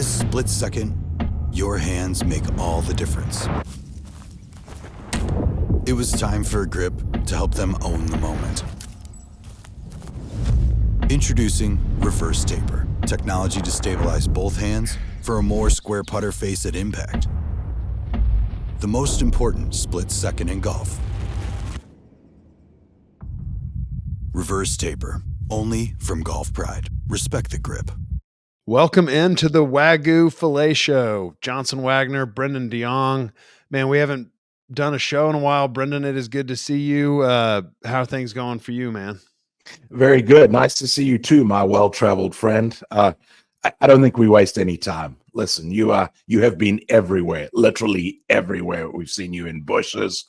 this split second, your hands make all the difference. It was time for a grip to help them own the moment. Introducing Reverse Taper, technology to stabilize both hands for a more square putter face at impact. The most important split second in golf. Reverse Taper, only from Golf Pride. Respect the grip. Welcome into the Wagyu Filet Show. Johnson Wagner, Brendon de Jonge. Man, we haven't done a show in a while. Brendon, it is good to see you. How are things going for you, man? Very good. Nice to see you too, my well-traveled friend. I don't think we waste any time. Listen, you have been everywhere, literally everywhere. We've seen you in bushes.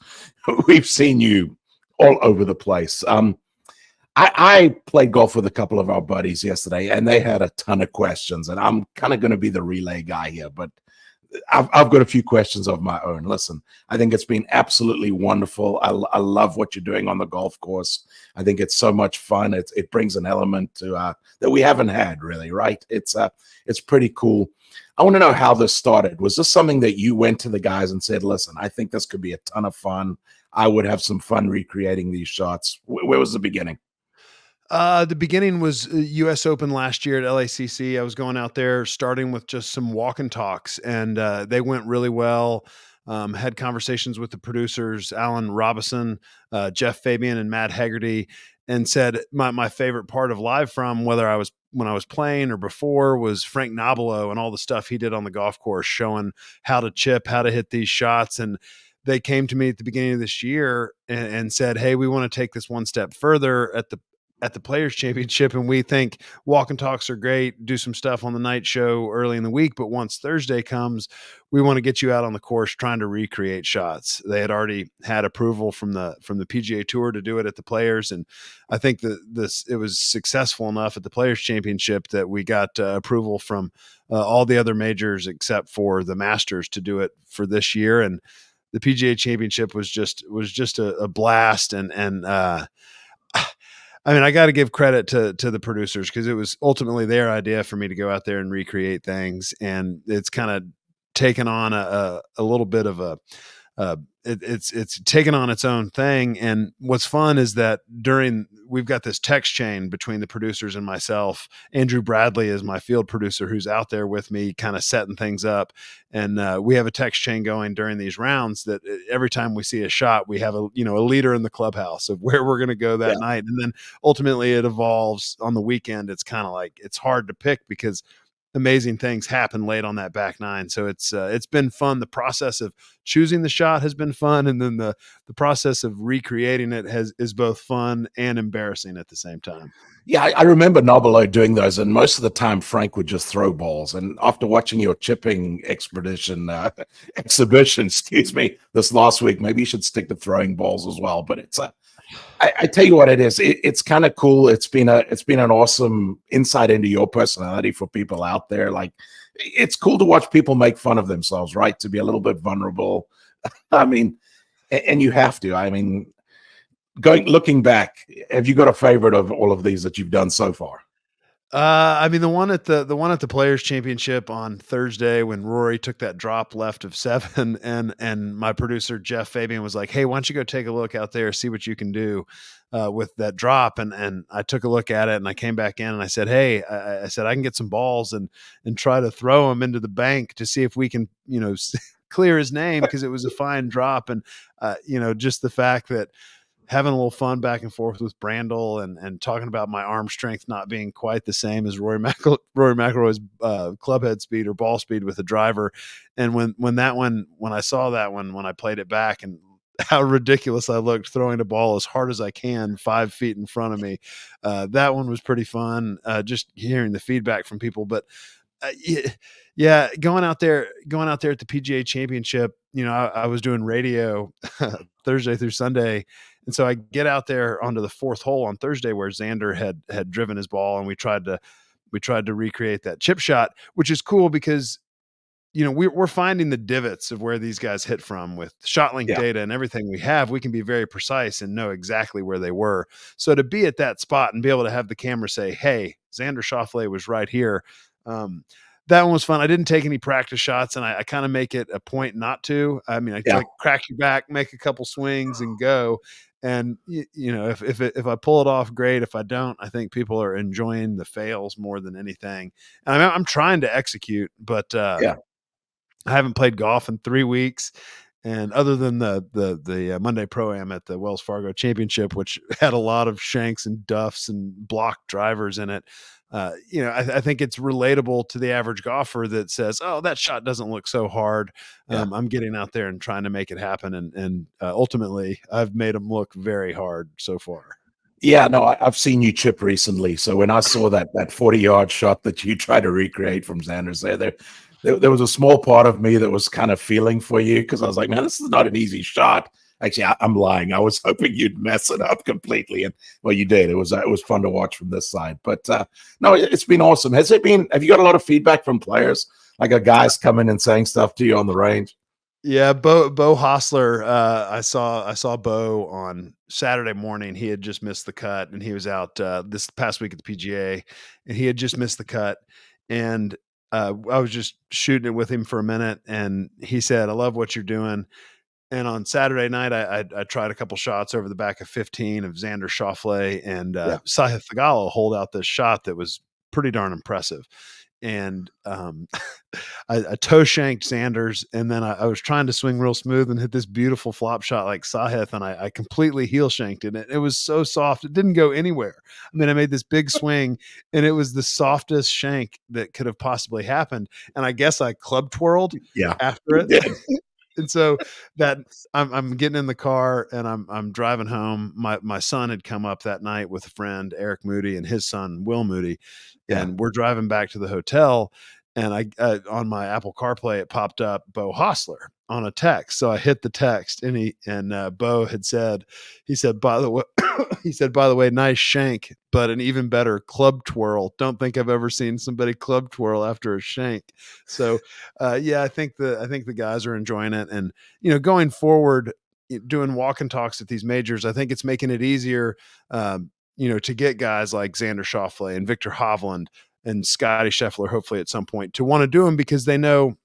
We've seen you all over the place. I played golf with a couple of our buddies yesterday, and they had a ton of questions, and I'm kind of going to be the relay guy here, but I've got a few questions of my own. Listen, I think it's been absolutely wonderful. I love what you're doing on the golf course. I think it's so much fun. It brings an element to that we haven't had really, right? It's pretty cool. I want to know how this started. Was this something that you went to the guys and said, listen, I think this could be a ton of fun. I would have some fun recreating these shots. Where was the beginning? The beginning was U.S. Open last year at LACC. I was going out there starting with just some walk and talks, and they went really well. Had conversations with the producers, Alan Robison, Jeff Fabian, and Matt Hegarty, and said my favorite part of Live From, when I was playing or before, was Frank Nobilo and all the stuff he did on the golf course, showing how to chip, how to hit these shots. And they came to me at the beginning of this year and said, hey, we want to take this one step further at the Players Championship, and we think walk and talks are great, do some stuff on the night show early in the week, but once Thursday comes, we want to get you out on the course trying to recreate shots. They had already had approval from the PGA Tour to do it at the Players, and I think that it was successful enough at the Players Championship that we got approval from all the other majors except for the Masters to do it for this year. And the PGA Championship was just a blast, and I mean, I got to give credit to the producers, because it was ultimately their idea for me to go out there and recreate things, and it's kind of taken on a little bit of it's taken on its own thing. And what's fun is that we've got this text chain between the producers and myself. Andrew Bradley is my field producer, who's out there with me kind of setting things up. And we have a text chain going during these rounds that every time we see a shot, we have a leader in the clubhouse of where we're going to go that night. And then ultimately it evolves on the weekend. It's kind of like, it's hard to pick because amazing things happen late on that back nine. So it's been fun. The process of choosing the shot has been fun, and then the process of recreating it is both fun and embarrassing at the same time. Yeah, I remember Nobilo doing those, and most of the time Frank would just throw balls. And after watching your chipping exhibition, excuse me, this last week, maybe you should stick to throwing balls as well. But I tell you what it is. It's kind of cool. It's been an awesome insight into your personality for people out there. Like, it's cool to watch people make fun of themselves, right? To be a little bit vulnerable. I mean, and you have to. I mean, looking back, have you got a favorite of all of these that you've done so far? I mean, the one at the Players Championship on Thursday, when Rory took that drop left of 7, and my producer Jeff Fabian was like, hey, why don't you go take a look out there, see what you can do with that drop. And I took a look at it, and I came back in and I said, hey, I said, I can get some balls and try to throw them into the bank to see if we can, clear his name, because it was a fine drop. And, just the fact that having a little fun back and forth with Brendon and talking about my arm strength not being quite the same as Rory McIlroy's clubhead speed or ball speed with a driver. And when I saw that one, when I played it back, and how ridiculous I looked throwing the ball as hard as I can 5 feet in front of me, that one was pretty fun. Just hearing the feedback from people, but yeah, going out there at the PGA Championship, I was doing radio Thursday through Sunday. And so I get out there onto the 4th hole on Thursday, where Xander had driven his ball, and we tried to recreate that chip shot, which is cool because, we're finding the divots of where these guys hit from with ShotLink data and everything we have. We can be very precise and know exactly where they were. So to be at that spot and be able to have the camera say, hey, Xander Schauffele was right here. that one was fun. I didn't take any practice shots, and I kind of make it a point not to. I mean, I Yeah. like crack your back, make a couple swings, and go. And you know, if I pull it off, great. If I don't, I think people are enjoying the fails more than anything. And I'm trying to execute, but Yeah. I haven't played golf in 3 weeks. And other than the Monday Pro-Am at the Wells Fargo Championship, which had a lot of shanks and duffs and blocked drivers in it, you know, I think it's relatable to the average golfer that says, "Oh, that shot doesn't look so hard." Yeah. I'm getting out there and trying to make it happen, and ultimately, I've made them look very hard so far. Yeah, no, I've seen you chip recently. So when I saw that 40-yard shot that you try to recreate from Xander's there was a small part of me that was kind of feeling for you because I was like, man, this is not an easy shot. Actually, I'm lying. I was hoping you'd mess it up completely, and well, you did. It was fun to watch from this side. But no, it's been awesome. Have you got a lot of feedback from players? Like, are guys coming and saying stuff to you on the range? Yeah, Bo Hostler. I saw Bo on Saturday morning. He had just missed the cut, and he was out this past week at the PGA, and he had just missed the cut. And I was just shooting it with him for a minute, and he said, "I love what you're doing." And on Saturday night, I tried a couple shots over the back of 15 of Xander Schauffele, and Yeah. Sahith Theegala hold out this shot that was pretty darn impressive. And I toe shanked Sanders, and then I was trying to swing real smooth and hit this beautiful flop shot like Sahith, and I completely heel shanked it. It was so soft; it didn't go anywhere. I mean, I made this big swing, and it was the softest shank that could have possibly happened. And I guess I club twirled Yeah. after it. Yeah. And so that I'm getting in the car and I'm driving home. My son had come up that night with a friend, Eric Moody, and his son, Will Moody. Yeah. And we're driving back to the hotel. And I on my Apple CarPlay, it popped up Bo Hostler on a text. So I hit the text, and Bo had said, he said, by the way, he said, by the way, nice shank, but an even better club twirl. Don't think I've ever seen somebody club twirl after a shank. So yeah, I think the guys are enjoying it, and you know, going forward, doing walk and talks at these majors, I think it's making it easier, you know, to get guys like Xander Schauffele and Victor Hovland and Scotty Scheffler, hopefully at some point, to want to do them because they know,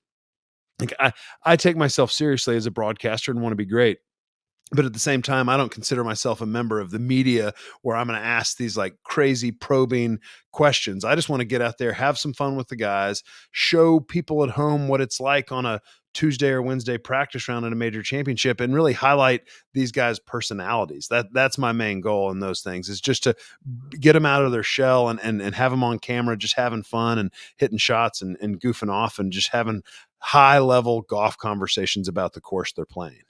like, I take myself seriously as a broadcaster and want to be great. But at the same time, I don't consider myself a member of the media where I'm going to ask these like crazy probing questions. I just want to get out there, have some fun with the guys, show people at home what it's like on a Tuesday or Wednesday practice round in a major championship, and really highlight these guys' personalities. That's my main goal in those things, is just to get them out of their shell and have them on camera, just having fun and hitting shots and goofing off and just having high level golf conversations about the course they're playing.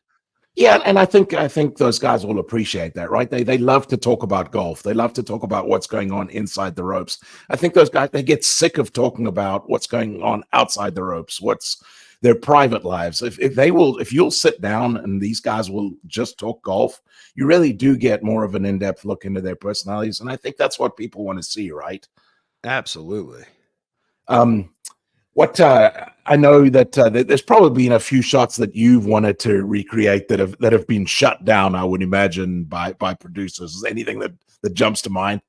Yeah, and I think those guys will appreciate that, right? They love to talk about golf. They love to talk about what's going on inside the ropes. I think those guys, they get sick of talking about what's going on outside the ropes, what's their private lives. If you'll sit down and these guys will just talk golf, you really do get more of an in-depth look into their personalities, and I think that's what people want to see, right? Absolutely. What I know that there's probably been a few shots that you've wanted to recreate that have been shut down, I would imagine, by producers. Is there anything that jumps to mind?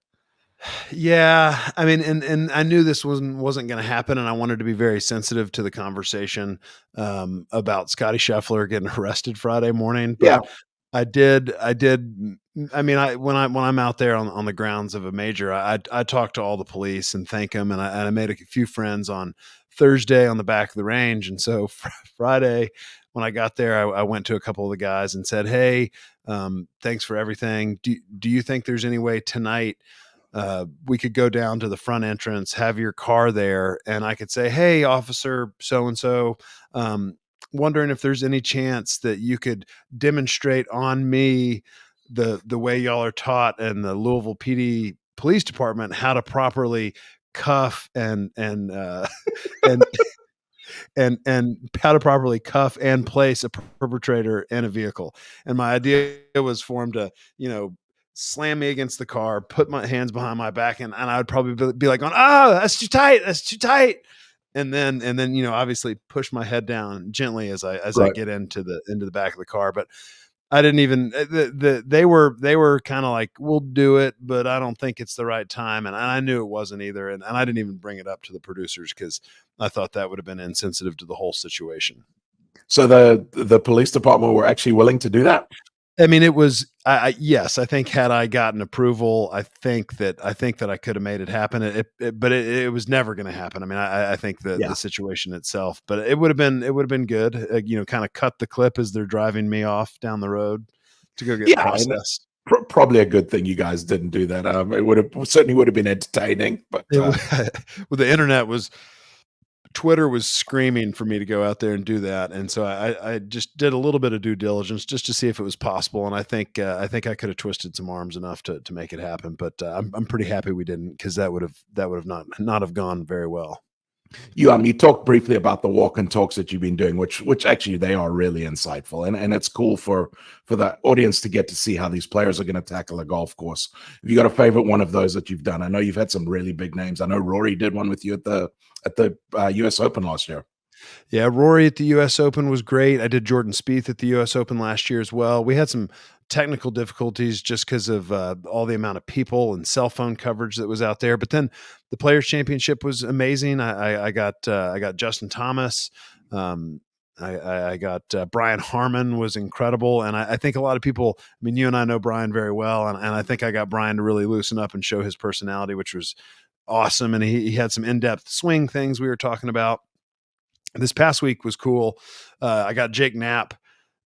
Yeah, I mean, and I knew this wasn't going to happen, and I wanted to be very sensitive to the conversation about Scotty Scheffler getting arrested Friday morning. Yeah. But I did. I mean, when I'm out there on the grounds of a major, I talk to all the police and thank them, and I made a few friends on Thursday on the back of the range, and so Friday when I got there, I went to a couple of the guys and said, "Hey, thanks for everything. Do you think there's any way tonight we could go down to the front entrance, have your car there, and I could say, 'Hey, officer so and so, wondering if there's any chance that you could demonstrate on me the way y'all are taught in the Louisville PD Police Department how to properly cuff and and and how to properly cuff and place a perpetrator in a vehicle.'" And my idea was for him to, you know, slam me against the car, put my hands behind my back, and I would probably be like, going, "Oh, that's too tight. That's too tight." And then, you know, obviously push my head down gently as I Right. get into the back of the car. But I didn't even they were kind of like, we'll do it, but I don't think it's the right time, and I knew it wasn't either, and I didn't even bring it up to the producers because I thought that would have been insensitive to the whole situation. So the police department were actually willing to do that? I mean, it was yes. I think had I gotten approval, I think that I could have made it happen. But it was never going to happen. I mean, I think Yeah. the situation itself, but it would have been good. Kind of cut the clip as they're driving me off down the road to go get Yeah, and processed. probably a good thing you guys didn't do that. It certainly would have been entertaining, but Well, the internet was Twitter was screaming for me to go out there and do that, and so I just did a little bit of due diligence just to see if it was possible, and I think I could have twisted some arms enough to make it happen, but I'm pretty happy we didn't, because that would have not have gone very well. you talked briefly about the walk and talks that you've been doing, which actually they are really insightful, and it's cool for the audience to get to see how these players are going to tackle a golf course. Have you got a favorite one of those that you've done? I know you've had some really big names. I know Rory did one with you at the U.S. Open last year. Yeah, Rory at the U.S. Open was great. I did Jordan Spieth at the U.S. Open last year as well. We had some technical difficulties just because of all the amount of people and cell phone coverage that was out there. But then the Players Championship was amazing. I got Justin Thomas. I got Brian Harmon was incredible, and I think a lot of people. I mean, you and I know Brian very well, and I think I got Brian to really loosen up and show his personality, which was awesome. And he had some in-depth swing things we were talking about. This past week was cool. I got Jake Knapp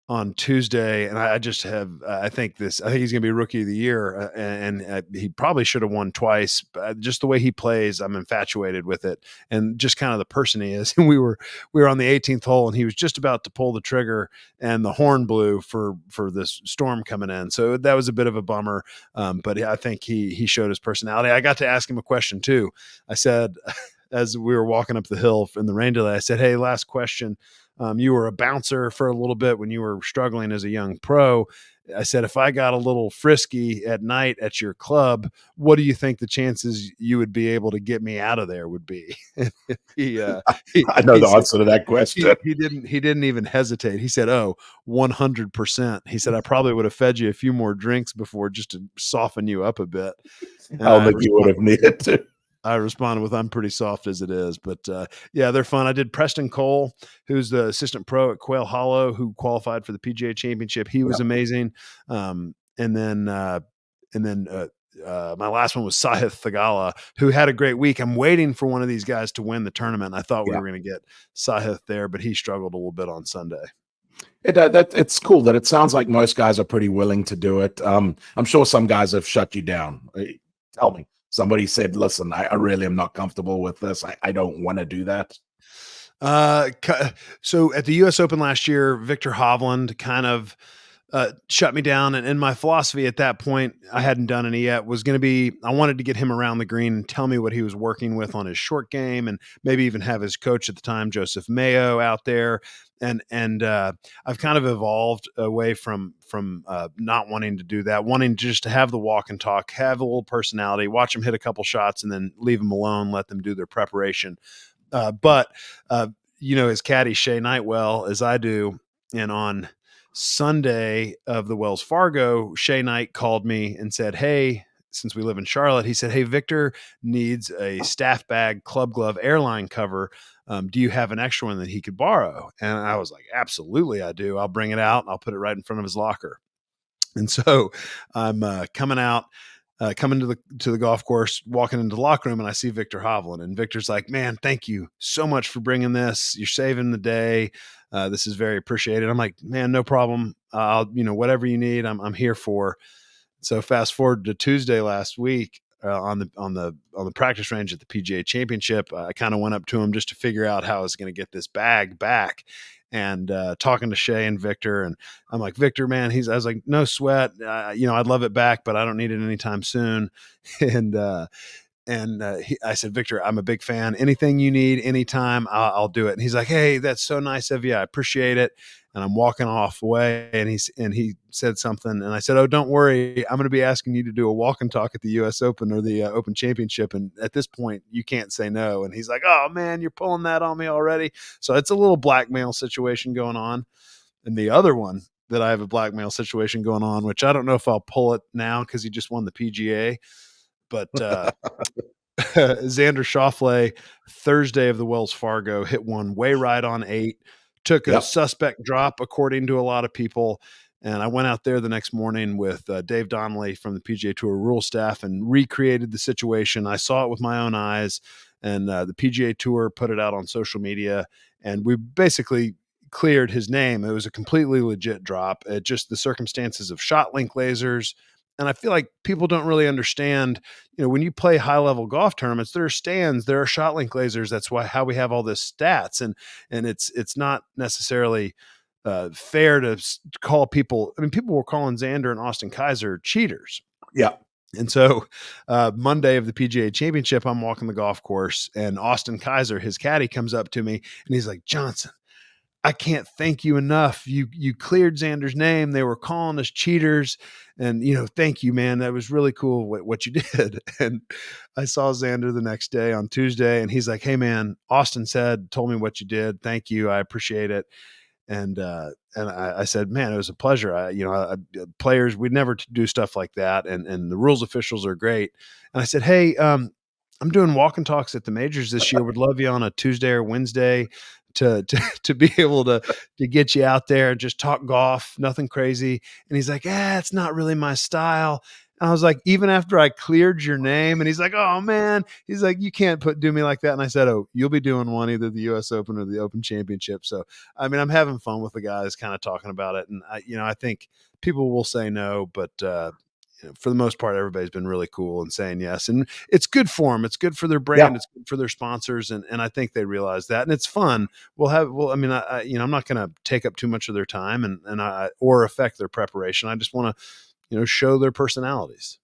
on Tuesday, and I just have I think he's going to be rookie of the year, and he probably should have won twice. But just the way he plays, I'm infatuated with it, and just kind of the person he is. And we were on the 18th hole, and he was just about to pull the trigger, and the horn blew for this storm coming in. So that was a bit of a bummer. But I think he showed his personality. I got to ask him a question too. I said, as we were walking up the hill in the rain delay, I said, "Hey, last question. You were a bouncer for a little bit when you were struggling as a young pro. I said, if I got a little frisky at night at your club, what do you think the chances you would be able to get me out of there would be?" I know the answer to that question. He didn't even hesitate. He said, "Oh, 100%." He said, "I probably would have fed you a few more drinks before just to soften you up a bit." I don't think you would have needed to. I responded with, "I'm pretty soft as it is." But yeah, they're fun. I did Preston Cole, who's the assistant pro at Quail Hollow, who qualified for the PGA Championship. He was amazing. And then my last one was Sahith Thagala, who had a great week. I'm waiting for one of these guys to win the tournament. I thought we were going to get Sahith there, but he struggled a little bit on Sunday. It's cool that it sounds like most guys are pretty willing to do it. I'm sure some guys have shut you down. Tell me. Somebody said, "Listen, I really am not comfortable with this. I don't want to do that." So at the U.S. Open last year, Victor Hovland kind of shut me down. And my philosophy at that point, I hadn't done any yet, was going to be, I wanted to get him around the green and tell me what he was working with on his short game, and maybe even have his coach at the time, Joseph Mayo, out there. And I've kind of evolved away from not wanting to do that, wanting just to have the walk and talk, have a little personality, watch them hit a couple shots, and then leave them alone, let them do their preparation. But his caddy Shay Nightwell, as I do, and on Sunday of the Wells Fargo, Shay Knight called me and said, "Hey," since we live in Charlotte, he said, "Hey, Victor needs a staff bag, club glove, airline cover. Do you have an extra one that he could borrow?" And I was like, "Absolutely, I do. I'll bring it out and I'll put it right in front of his locker." And so I'm coming to the golf course, walking into the locker room, and I see Victor Hovland. And Victor's like, "Man, thank you so much for bringing this. You're saving the day. This is very appreciated." I'm like, "Man, no problem. I'll, whatever you need, I'm here for." So fast forward to Tuesday last week, on the practice range at the PGA Championship, I kind of went up to him just to figure out how I was going to get this bag back. And talking to Shay and Victor, and I'm like, "Victor, man," I was like, "No sweat. I'd love it back, but I don't need it anytime soon." And I said, "Victor, I'm a big fan. Anything you need, anytime, I'll do it." And he's like, "Hey, that's so nice of you. I appreciate it." And I'm walking off away, and he said something, and I said, "Oh, don't worry. I'm going to be asking you to do a walk and talk at the U.S. Open or the Open Championship, and at this point, you can't say no." And he's like, "Oh man, you're pulling that on me already." So it's a little blackmail situation going on. And the other one that I have a blackmail situation going on, which I don't know if I'll pull it now because he just won the PGA. But Xander Schauffele, Thursday of the Wells Fargo, hit one way right on 8, took a Yep. suspect drop, according to a lot of people. And I went out there the next morning with Dave Donnelly from the PGA Tour rule staff and recreated the situation. I saw it with my own eyes, and the PGA Tour put it out on social media, and we basically cleared his name. It was a completely legit drop. Just the circumstances of shot link lasers. And I feel like people don't really understand, when you play high level golf tournaments, there are stands, there are shot link lasers. That's how we have all this stats. And it's not necessarily fair to call people. I mean, people were calling Xander and Austin Kaiser cheaters. Yeah. And so Monday of the PGA Championship, I'm walking the golf course, and Austin Kaiser, his caddy, comes up to me and he's like, "Johnson, I can't thank you enough. You cleared Xander's name. They were calling us cheaters. And, thank you, man. That was really cool what you did." And I saw Xander the next day on Tuesday, and he's like, "Hey, man, Austin told me what you did. Thank you. I appreciate it." And I said, "Man, it was a pleasure. Players, we'd never do stuff like that. And the rules officials are great." And I said, "Hey, I'm doing walk and talks at the majors this year. Would love you on a Tuesday or Wednesday to be able to get you out there and just talk golf, nothing crazy." And he's like, "It's not really my style." And I was like, "Even after I cleared your name?" And he's like, "Oh man," he's like, "You can't do me like that." And I said, "Oh, you'll be doing one, either the US Open or the Open Championship." So, I mean, I'm having fun with the guys, kind of talking about it. And I think people will say no, but for the most part, everybody's been really cool and saying yes. And it's good for them. It's good for their brand. Yeah. It's good for their sponsors. And I think they realize that, and it's fun. I'm not going to take up too much of their time or affect their preparation. I just want to, show their personalities.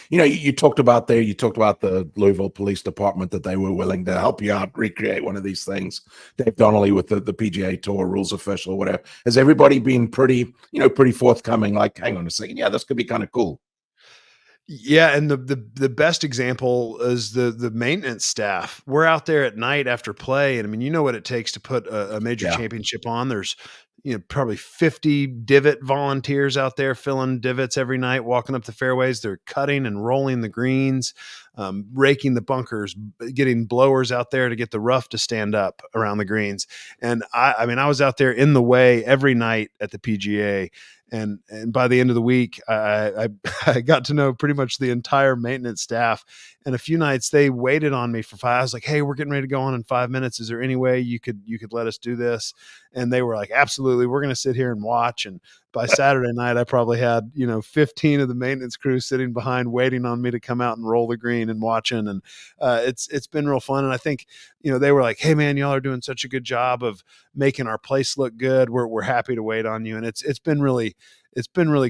You talked about the Louisville Police Department, that they were willing to help you out, recreate one of these things. Dave Donnelly with the PGA Tour rules official, whatever. Has everybody been pretty forthcoming? Like, hang on a second, yeah, this could be kind of cool. Yeah, and the best example is the maintenance staff. We're out there at night after play, and I mean, you know what it takes to put a major championship on. There's probably 50 divot volunteers out there filling divots every night, walking up the fairways. They're cutting and rolling the greens, raking the bunkers, getting blowers out there to get the rough to stand up around the greens. And I was out there in the way every night at the PGA. And by the end of the week, I got to know pretty much the entire maintenance staff. And a few nights they waited on me for 5. I was like, "Hey, we're getting ready to go on in 5 minutes. Is there any way you could let us do this?" And they were like, "Absolutely. We're going to sit here and watch." And by Saturday night, I probably had 15 of the maintenance crew sitting behind, waiting on me to come out and roll the green and watching. And it's been real fun. And I think they were like, "Hey, man, y'all are doing such a good job of making our place look good. We're happy to wait on you." And it's been really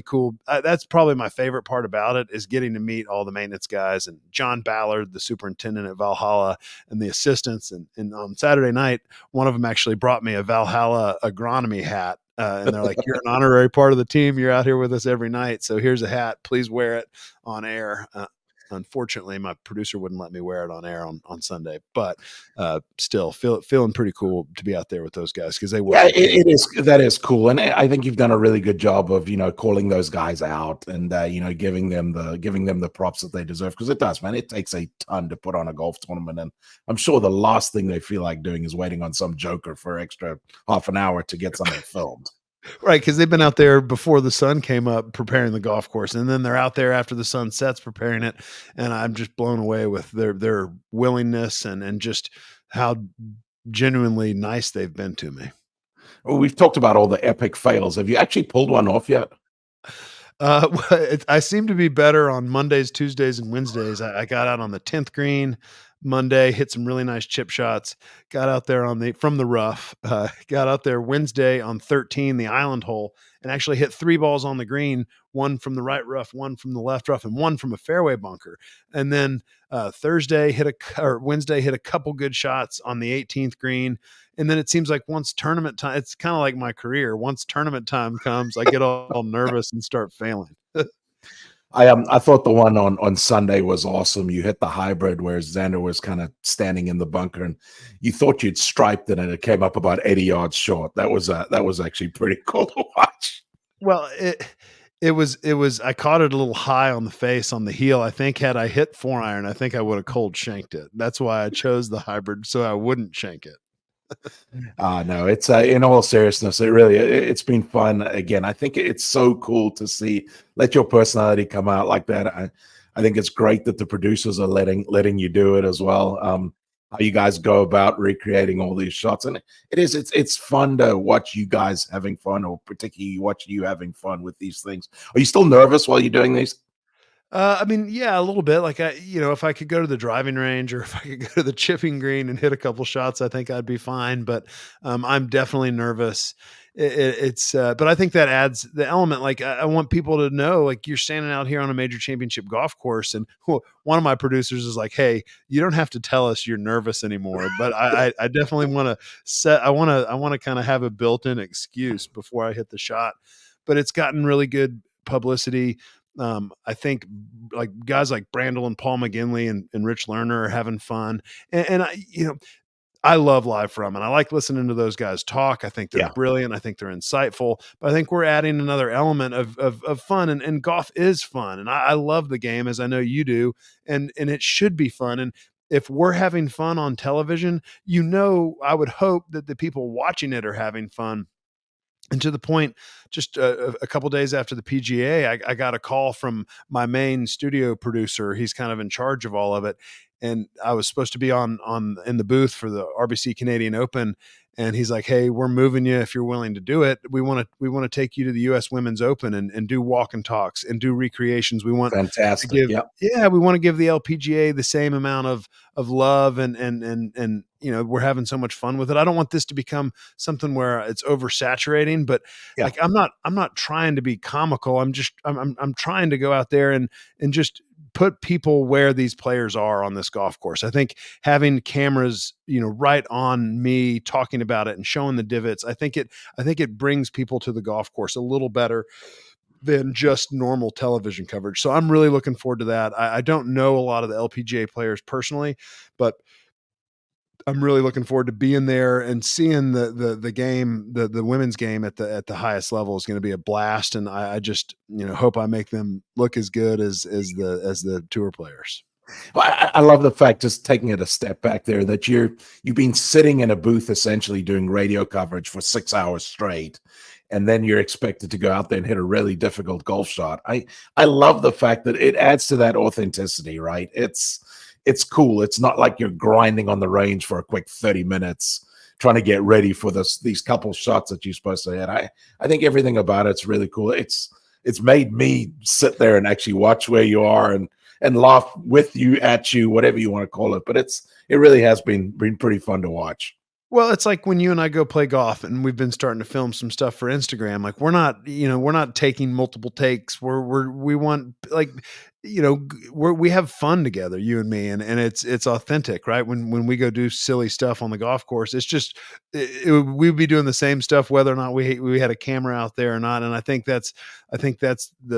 cool. That's probably my favorite part about it, is getting to meet all the maintenance guys, and John Ballard, the superintendent at Valhalla, and the assistants. And on Saturday night, one of them actually brought me a Valhalla agronomy hat. And they're like, "You're an honorary part of the team. You're out here with us every night. So here's a hat. Please wear it on air." Unfortunately, my producer wouldn't let me wear it on air on Sunday, but still feeling pretty cool to be out there with those guys, because they work. Yeah, it is. That is cool, and I think you've done a really good job of calling those guys out and giving them the props that they deserve, because it does, man. It takes a ton to put on a golf tournament, and I'm sure the last thing they feel like doing is waiting on some joker for extra half an hour to get something filmed. Right, because they've been out there before the sun came up preparing the golf course, and then they're out there after the sun sets preparing it, and I'm just blown away with their willingness and just how genuinely nice they've been to me. Well, we've talked about all the epic fails. Have you actually pulled one off yet? I seem to be better on Mondays, Tuesdays, and Wednesdays. I got out on the 10th green Monday, hit some really nice chip shots, got out there from the rough, got out there Wednesday on 13, the island hole, and actually hit 3 balls on the green, one from the right rough, one from the left rough, and one from a fairway bunker. And then Wednesday hit a couple good shots on the 18th green. And then it seems like once tournament time, it's kind of like my career. Once tournament time comes, I get all nervous and start failing. I thought the one on Sunday was awesome. You hit the hybrid, whereas Xander was kind of standing in the bunker, and you thought you'd striped it, and it came up about 80 yards short. That was actually pretty cool to watch. Well, it was I caught it a little high on the face on the heel. I think had I hit 4-iron, I think I would have cold shanked it. That's why I chose the hybrid so I wouldn't shank it. No, it's in all seriousness, it's been fun. Again, I think it's so cool to see let your personality come out like that. I think it's great that the producers are letting you do it as well. How you guys go about recreating all these shots, and it's fun to watch you guys having fun, or particularly watching you having fun with these things. Are you still nervous while you're doing these? I mean, yeah, a little bit. Like if I could go to the driving range or if I could go to the chipping green and hit a couple shots, I think I'd be fine. But I'm definitely nervous. But I think that adds the element. Like I want people to know, like you're standing out here on a major championship golf course, and one of my producers is like, "Hey, you don't have to tell us you're nervous anymore." But I definitely want to set. I want to kind of have a built-in excuse before I hit the shot. But it's gotten really good publicity. I think like guys like Brandel and Paul McGinley and Rich Lerner are having fun. And I love live from, and I like listening to those guys talk. I think they're Yeah, brilliant. I think they're insightful, but I think we're adding another element of fun, and golf is fun. And I love the game, as I know you do. And it should be fun. And if we're having fun on television, I would hope that the people watching it are having fun. And to the point, just a couple days after the PGA, I got a call from my main studio producer. He's kind of in charge of all of it, and I was supposed to be on in the booth for the RBC Canadian Open. And he's like, "Hey, we're moving you if you're willing to do it. We want to take you to the U.S. Women's Open and do walk and talks and do recreations. We want to fantastic. give Yeah, yeah, we want to give the LPGA the same amount of love and we're having so much fun with it. I don't want this to become something where it's oversaturating, but yeah. like I'm not trying to be comical. I'm trying to go out there and just put people where these players are on this golf course. I think having cameras, right on me talking about it and showing the divots, I think it brings people to the golf course a little better than just normal television coverage. So I'm really looking forward to that. I don't know a lot of the LPGA players personally, but I'm really looking forward to being there and seeing the game, the women's game at the highest level is going to be a blast. And I just hope I make them look as good as the tour players. Well, I love the fact, just taking it a step back there, that you've been sitting in a booth essentially doing radio coverage for 6 hours straight, and then you're expected to go out there and hit a really difficult golf shot. I love the fact that it adds to that authenticity, right? It's cool. It's not like you're grinding on the range for a quick 30 minutes trying to get ready for these couple shots that you're supposed to hit. I think everything about it's really cool. It's made me sit there and actually watch where you are and laugh with you, at you, whatever you want to call it. But it really has been pretty fun to watch. Well, it's like when you and I go play golf and we've been starting to film some stuff for Instagram. Like we're not taking multiple takes. We want like, we have fun together, you and me, and it's authentic, right? When we go do silly stuff on the golf course, it's just we'd be doing the same stuff whether or not we had a camera out there or not. And I think that's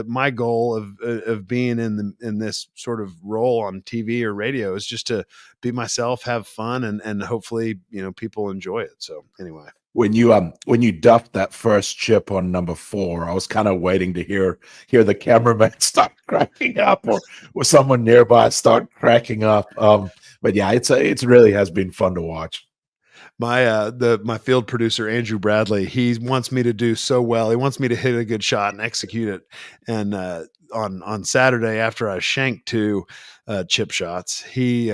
my goal of being in this sort of role on TV or radio is just to be myself, have fun, and hopefully, people enjoy it. So anyway. When you duffed that first chip on number 4, I was kind of waiting to hear the cameraman start cracking up, or someone nearby start cracking up. But yeah, it's really has been fun to watch. My field producer Andrew Bradley, he wants me to do so well. He wants me to hit a good shot and execute it. And on Saturday, after I shanked 2 chip shots, he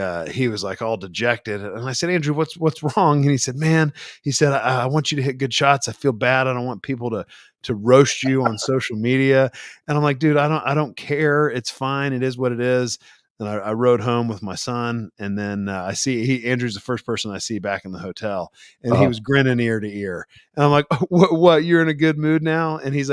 was like all dejected. And I said, Andrew, what's wrong? And he said, man, I want you to hit good shots. I feel bad. I don't want people to roast you on social media. And I'm like, dude, I don't care. It's fine. It is what it is. And I rode home with my son, and then I see Andrew's the first person I see back in the hotel, and he Uh-huh. was grinning ear to ear. And I'm like, what? You're in a good mood now? And he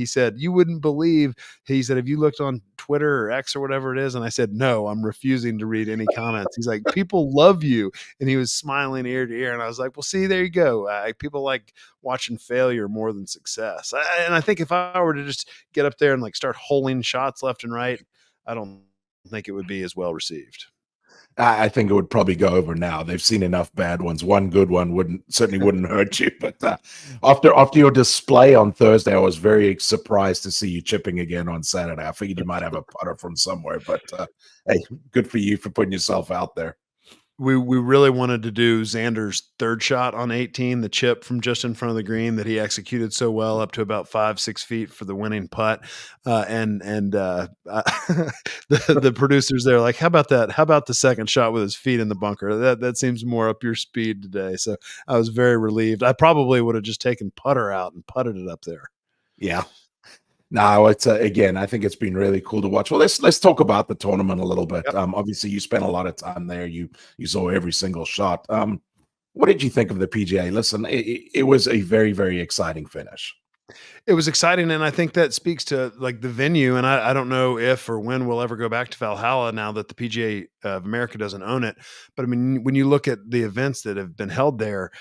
said, you wouldn't believe. He said, have you looked on Twitter or X or whatever it is? And I said, no, I'm refusing to read any comments. He's like, people love you, and he was smiling ear to ear. And I was like, well, see, there you go. People like watching failure more than success. And I think if I were to just get up there and like start holing shots left and right, I don't think it would be as well received. I think it would probably go over now. They've seen enough bad ones. One good one certainly wouldn't hurt you. But after your display on Thursday, I was very surprised to see you chipping again on Saturday. I figured you might have a putter from somewhere, but hey, good for you for putting yourself out there. We really wanted to do Xander's third shot on 18, the chip from just in front of the green that he executed so well up to about 5-6 feet for the winning putt. The producers there like, how about that? How about the second shot with his feet in the bunker? That seems more up your speed today. So I was very relieved. I probably would have just taken putter out and putted it up there. Yeah. No, it's again, I think it's been really cool to watch. Well, let's talk about the tournament a little bit. Yep. Obviously, you spent a lot of time there. You saw every single shot. What did you think of the PGA? Listen, it was a very, very exciting finish. It was exciting, and I think that speaks to, like, the venue, and I don't know if or when we'll ever go back to Valhalla now that the PGA of America doesn't own it, but, I mean, when you look at the events that have been held there,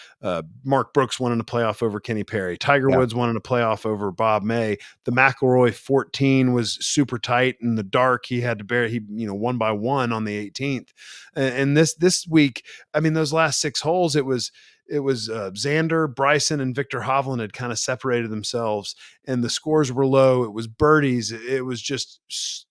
Mark Brooks won in a playoff over Kenny Perry. Tiger Yeah, Woods won in a playoff over Bob May. The McIlroy 14 was super tight in the dark. He had to bear he, one by one on the 18th. And this week, I mean, those last 6 holes, it was Xander, Bryson, and Victor Hovland had kind of separated themselves, and the scores were low. It was birdies. It was just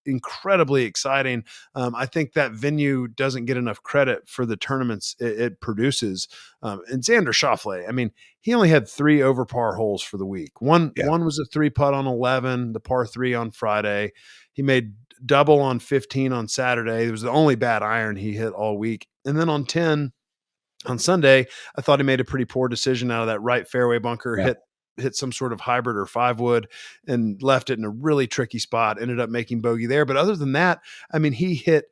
incredibly exciting. I think that venue doesn't get enough credit for the tournaments it produces. And Xander Schauffele, I mean, he only had 3 over par holes for the week. One yeah, was a 3 putt on 11, the par 3 on Friday. He made double on 15 on Saturday. It was the only bad iron he hit all week. And then on 10, on Sunday, I thought he made a pretty poor decision out of that right fairway bunker, yeah. hit some sort of hybrid or 5-wood and left it in a really tricky spot, ended up making bogey there. But other than that, I mean, he hit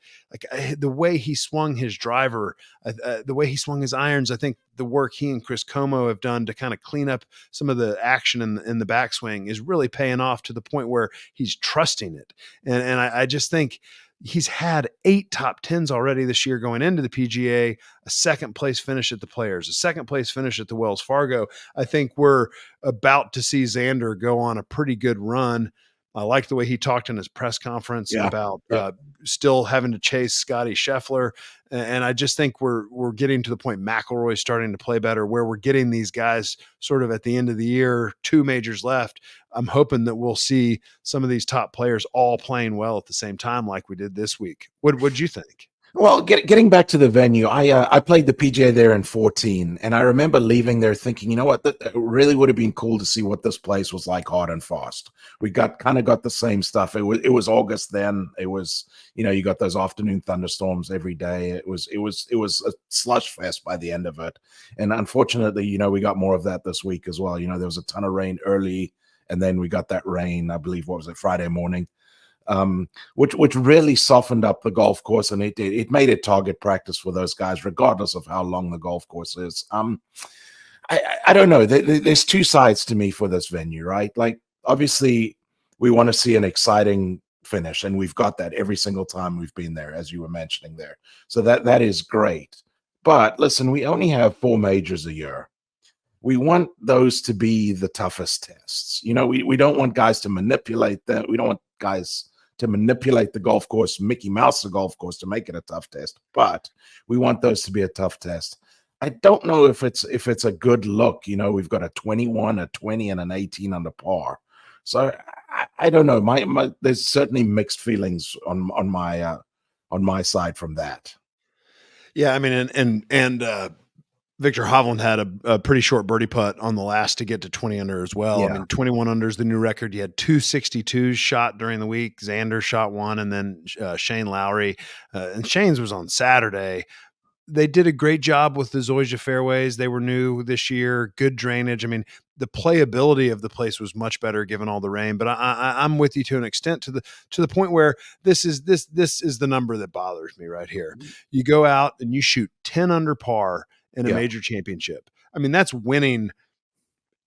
the way he swung his driver, the way he swung his irons. I think the work he and Chris Como have done to kind of clean up some of the action in the backswing is really paying off to the point where he's trusting it. And I just think he's had 8 top 10s already this year going into the PGA, a second place finish at the Players, a second place finish at the Wells Fargo. I think we're about to see Xander go on a pretty good run. I like the way he talked in his press conference Yeah. about Yeah. still having to chase Scotty Scheffler. And I just think we're getting to the point McIlroy's starting to play better, where we're getting these guys sort of at the end of the year, 2 majors left. I'm hoping that we'll see some of these top players all playing well at the same time, like we did this week. What'd you think? Well, getting back to the venue, I played the PGA there in 14, and I remember leaving there thinking, you know what, that really would have been cool to see what this place was like hard and fast. We got the same stuff. It was August then. It was, you got those afternoon thunderstorms every day. It was a slush fest by the end of it. And unfortunately, we got more of that this week as well. There was a ton of rain early, and then we got that rain, I believe, what was it, Friday morning? Which really softened up the golf course, and it made it target practice for those guys, regardless of how long the golf course is. I don't know. There's 2 sides to me for this venue, right? Like, obviously, we want to see an exciting finish, and we've got that every single time we've been there, as you were mentioning there. So that is great. But listen, we only have 4 majors a year. We want those to be the toughest tests. We don't want guys to manipulate that. We don't want guys to manipulate the golf course, Mickey Mouse the golf course, to make it a tough test. But we want those to be a tough test. I don't know if it's a good look. We've got a 21, a 20, and an 18 under par. So I don't know. My there's certainly mixed feelings on my side from that. Yeah, I mean, and Victor Hovland had a pretty short birdie putt on the last to get to 20 under as well. I Yeah, mean, 21 under is the new record. You had 2 62s shot during the week. Xander shot 1, and then Shane Lowry. And Shane's was on Saturday. They did a great job with the Zoysia fairways. They were new this year, good drainage. I mean, the playability of the place was much better given all the rain. But I'm with you to an extent, to the point where this is the number that bothers me right here. You go out and you shoot 10 under par in a yeah, major championship. I mean, that's winning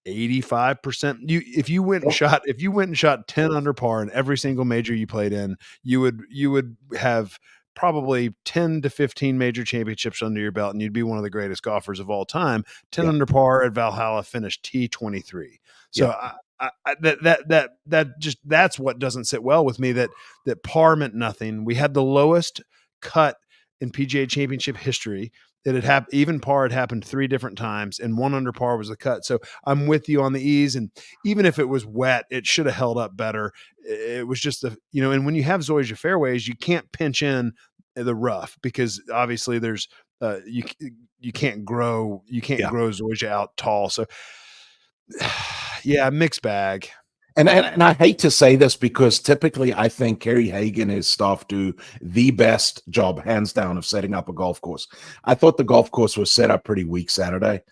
85%. If you went and shot 10 under par in every single major you played in, you would have probably 10 to 15 major championships under your belt, and you'd be one of the greatest golfers of all time. 10 yeah, under par at Valhalla, finished T23. So yeah, that's what doesn't sit well with me, that par meant nothing. We had the lowest cut in PGA Championship history. It had even par had happened 3 different times, and 1 under par was the cut. So I'm with you on the ease, and even if it was wet, it should have held up better. It was just and when you have Zoysia fairways, you can't pinch in the rough because obviously there's you can't grow Zoysia out tall. So yeah, mixed bag. And I hate to say this because typically I think Kerry Haig and his staff do the best job, hands down, of setting up a golf course. I thought the golf course was set up pretty weak Saturday.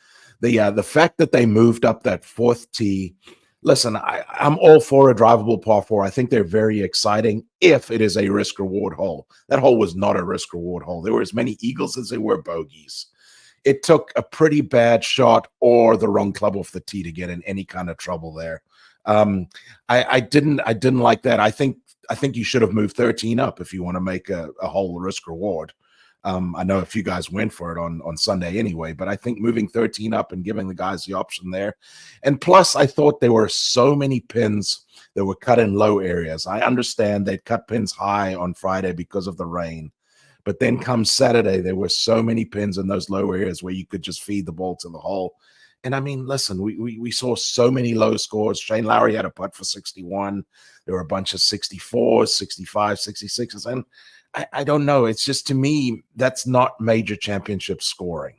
The fact that they moved up that 4th tee, listen, I'm all for a drivable par 4. I think they're very exciting if it is a risk-reward hole. That hole was not a risk-reward hole. There were as many eagles as there were bogeys. It took a pretty bad shot or the wrong club off the tee to get in any kind of trouble there. I didn't like that. I think you should have moved 13 up if you want to make a whole risk reward. I know a few guys went for it on Sunday anyway, but I think moving 13 up and giving the guys the option there. And plus, I thought there were so many pins that were cut in low areas. I understand they'd cut pins high on Friday because of the rain. But then come Saturday, there were so many pins in those low areas where you could just feed the ball to the hole. And I mean, listen, we saw so many low scores. Shane Lowry had a putt for 61. There were a bunch of 64s, 65, 66s. And I don't know. It's just, to me, that's not major championship scoring.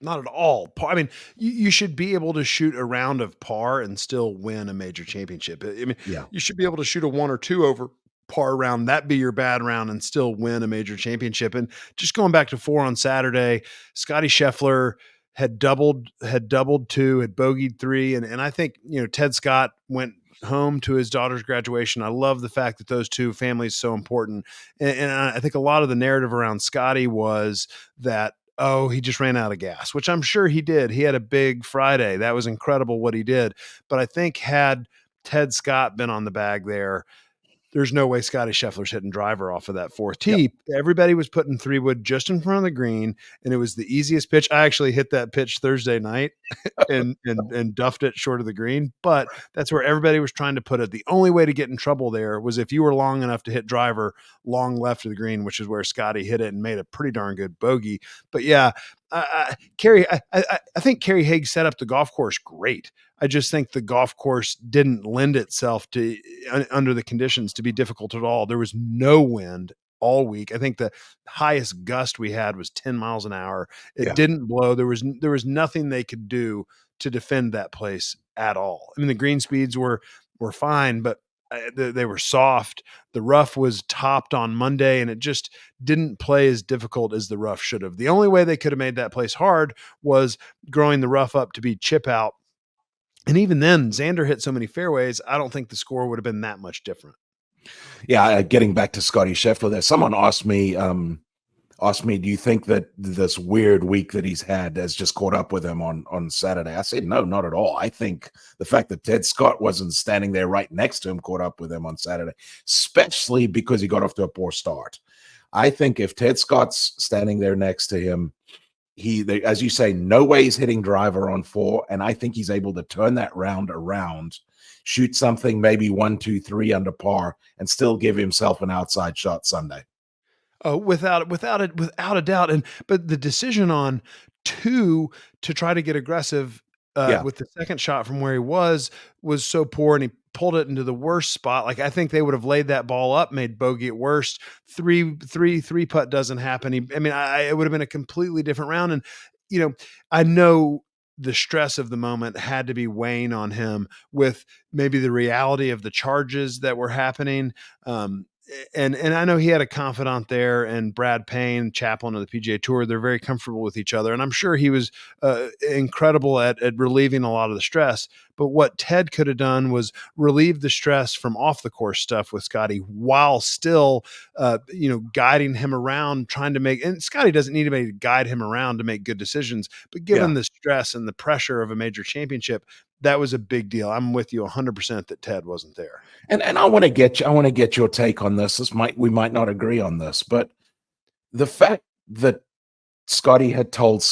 Not at all. I mean, you should be able to shoot a round of par and still win a major championship. I mean, you should be able to shoot a 1 or 2 over par round, that be your bad round, and still win a major championship. And just going back to 4 on Saturday, Scotty Scheffler had doubled 2, had bogeyed 3. And I think, Ted Scott went home to his daughter's graduation. I love the fact that those two families so important. And I think a lot of the narrative around Scotty was that, oh, he just ran out of gas, which I'm sure he did. He had a big Friday. That was incredible what he did. But I think had Ted Scott been on the bag there's no way Scotty Scheffler's hitting driver off of that 4th tee. Yep. Everybody was putting 3-wood just in front of the green, and it was the easiest pitch. I actually hit that pitch Thursday night and duffed it short of the green, but that's where everybody was trying to put it. The only way to get in trouble there was if you were long enough to hit driver long left of the green, which is where Scotty hit it and made a pretty darn good bogey. But yeah, Kerry, I think Kerry Haig set up the golf course great. I just think the golf course didn't lend itself to, under the conditions, to be difficult at all. There was no wind all week. I think the highest gust we had was 10 miles an hour. It didn't blow. There was nothing they could do to defend that place at all. I mean, the green speeds were fine, but they were soft. The rough was topped on Monday, and it just didn't play as difficult as the rough should have. The only way they could have made that place hard was growing the rough up to be chip out. And even then, Xander hit so many fairways, I don't think the score would have been that much different. Yeah, getting back to Scotty Scheffler there, someone asked me, do you think that this weird week that he's had has just caught up with him on Saturday? I said, no, not at all. I think the fact that Ted Scott wasn't standing there right next to him caught up with him on Saturday, especially because he got off to a poor start. I think if Ted Scott's standing there next to him, as you say, no way he's hitting driver on 4, and I think he's able to turn that round around, shoot something maybe 1, 2, 3 under par, and still give himself an outside shot Sunday. Oh, without a doubt. But the decision on 2 to try to get aggressive with the second shot from where he was so poor, and he pulled it into the worst spot. Like, I think they would have laid that ball up, made bogey at worst. 3 putt doesn't happen. It would have been a completely different round. And, I know the stress of the moment had to be weighing on him with maybe the reality of the charges that were happening. And I know he had a confidant there, and Brad Payne, chaplain of the PGA Tour. They're very comfortable with each other, and I'm sure he was incredible at relieving a lot of the stress. But what Ted could have done was relieve the stress from off the course stuff with Scotty, while still, guiding him around, trying to make. And Scotty doesn't need anybody to guide him around to make good decisions, but given the stress and the pressure of a major championship, that was a big deal. I'm with you 100% that Ted wasn't there. And I want to get your take on this. We might not agree on this, but the fact that Scotty had told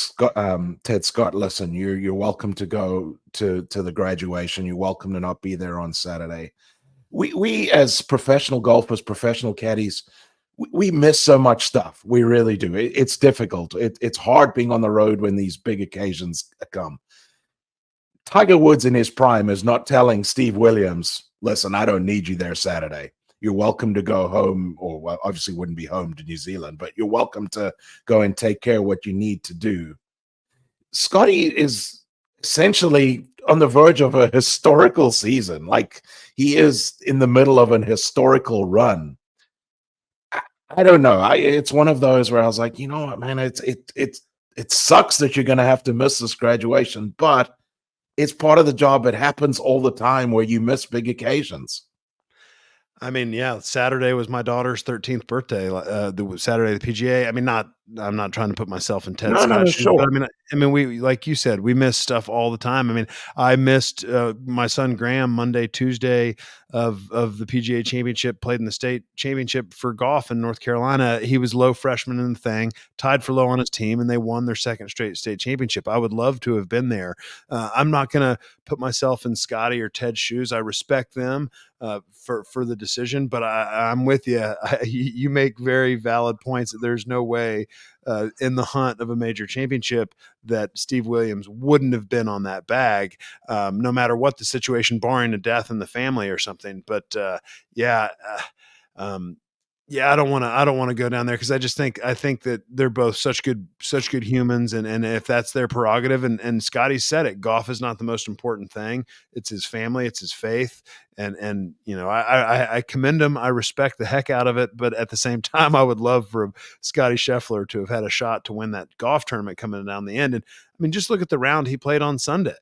Ted Scott, listen, you're welcome to go to the graduation. You're welcome to not be there on Saturday. We as professional golfers, professional caddies, we miss so much stuff. We really do. It's difficult. It's hard being on the road when these big occasions come. Tiger Woods in his prime is not telling Steve Williams, listen, I don't need you there Saturday. You're welcome to go home, or well, obviously wouldn't be home to New Zealand, but you're welcome to go and take care of what you need to do. Scotty is essentially on the verge of a historical season. Like, he is in the middle of an historical run. I don't know. It's one of those where I was like, you know what, man, it sucks that you're going to have to miss this graduation, but it's part of the job. It happens all the time where you miss big occasions. I mean, yeah, Saturday was my daughter's 13th birthday. The Saturday, the PGA. I mean, I'm not trying to put myself in Ted Scott's shoes, Sure. but I mean, we, like you said, we miss stuff all the time. I mean, I missed my son Graham Monday, Tuesday of the PGA Championship, played in the state championship for golf in North Carolina. He was low freshman in the thing, tied for low on his team, and they won their second straight state championship. I would love to have been there. I'm not going to put myself in Scotty or Ted's shoes. I respect them for the decision, but I'm with you. You make very valid points that there's no way in the hunt of a major championship that Steve Williams wouldn't have been on that bag, no matter what the situation, barring a death in the family or something. But yeah, I don't want to go down there because I think that they're both such good humans, and if that's their prerogative, and Scotty said it, golf is not the most important thing. It's his family, it's his faith, and you know, I commend him. I respect the heck out of it, but at the same time, I would love for Scotty Scheffler to have had a shot to win that golf tournament coming down the end. And I mean, just look at the round he played on Sunday.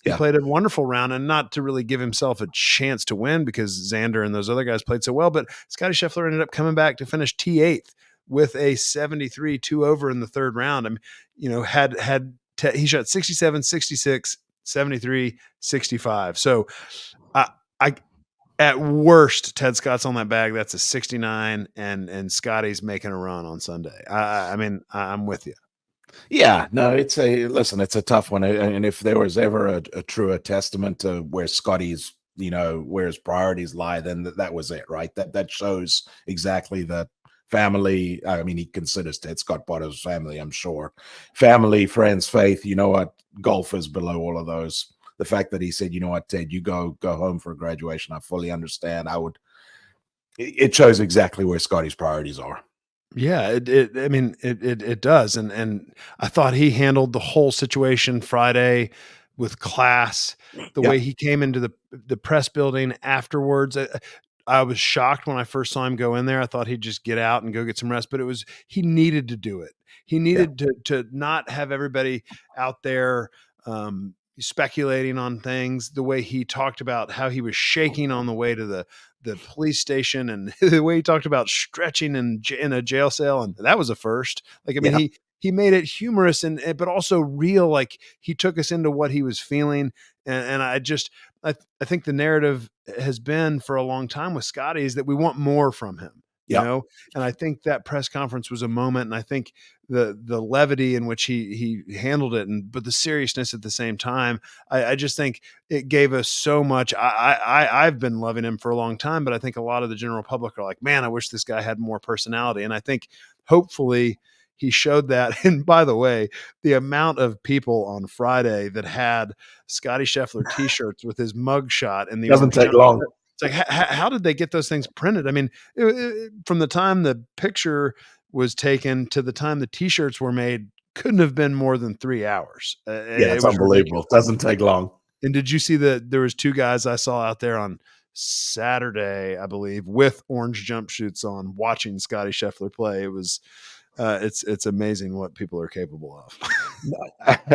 He played a wonderful round, and not to really give himself a chance to win because Xander and those other guys played so well, but Scotty Scheffler ended up coming back to finish T8th with a 73 2 over in the third round. I mean, you know, he shot 67, 66, 73, 65. So I at worst, Ted Scott's on that bag. That's a 69, and Scotty's making a run on Sunday. I mean, I'm with you. Yeah, no, it's a tough one. And if there was ever a truer testament to where Scotty's, you know, where his priorities lie, then that was it, right? That shows exactly that family. I mean, he considers Ted Scott part of his family, I'm sure. Family, friends, faith, you know what? Golf is below all of those. The fact that he said, you know what, Ted, you go home for graduation, I fully understand. It shows exactly where Scotty's priorities are. Yeah, it does. And I thought he handled the whole situation Friday with class. The way he came into the press building afterwards. I was shocked when I first saw him go in there. I thought he'd just get out and go get some rest, but he needed to do it. He needed to not have everybody out there speculating on things. The way he talked about how he was shaking on the way to the police station, and the way he talked about stretching in a jail cell, and that was a first. Like, I mean, he made it humorous but also real. Like, he took us into what he was feeling, and I think the narrative has been for a long time with Scotty is that we want more from him. You know, and I think that press conference was a moment, and I think the levity in which he handled it, but the seriousness at the same time, I just think it gave us so much. I've been loving him for a long time, but I think a lot of the general public are like, man, I wish this guy had more personality, and I think hopefully he showed that. And by the way, the amount of people on Friday that had Scotty Scheffler T-shirts with his mugshot and the doesn't take long. It's like, how did they get those things printed? I mean, from the time the picture was taken to the time the T-shirts were made, couldn't have been more than 3 hours. It's unbelievable. Ridiculous. Doesn't take long. And did you see that there was 2 guys I saw out there on Saturday, I believe, with orange jumpsuits on, watching Scotty Scheffler play? It was, it's amazing what people are capable of.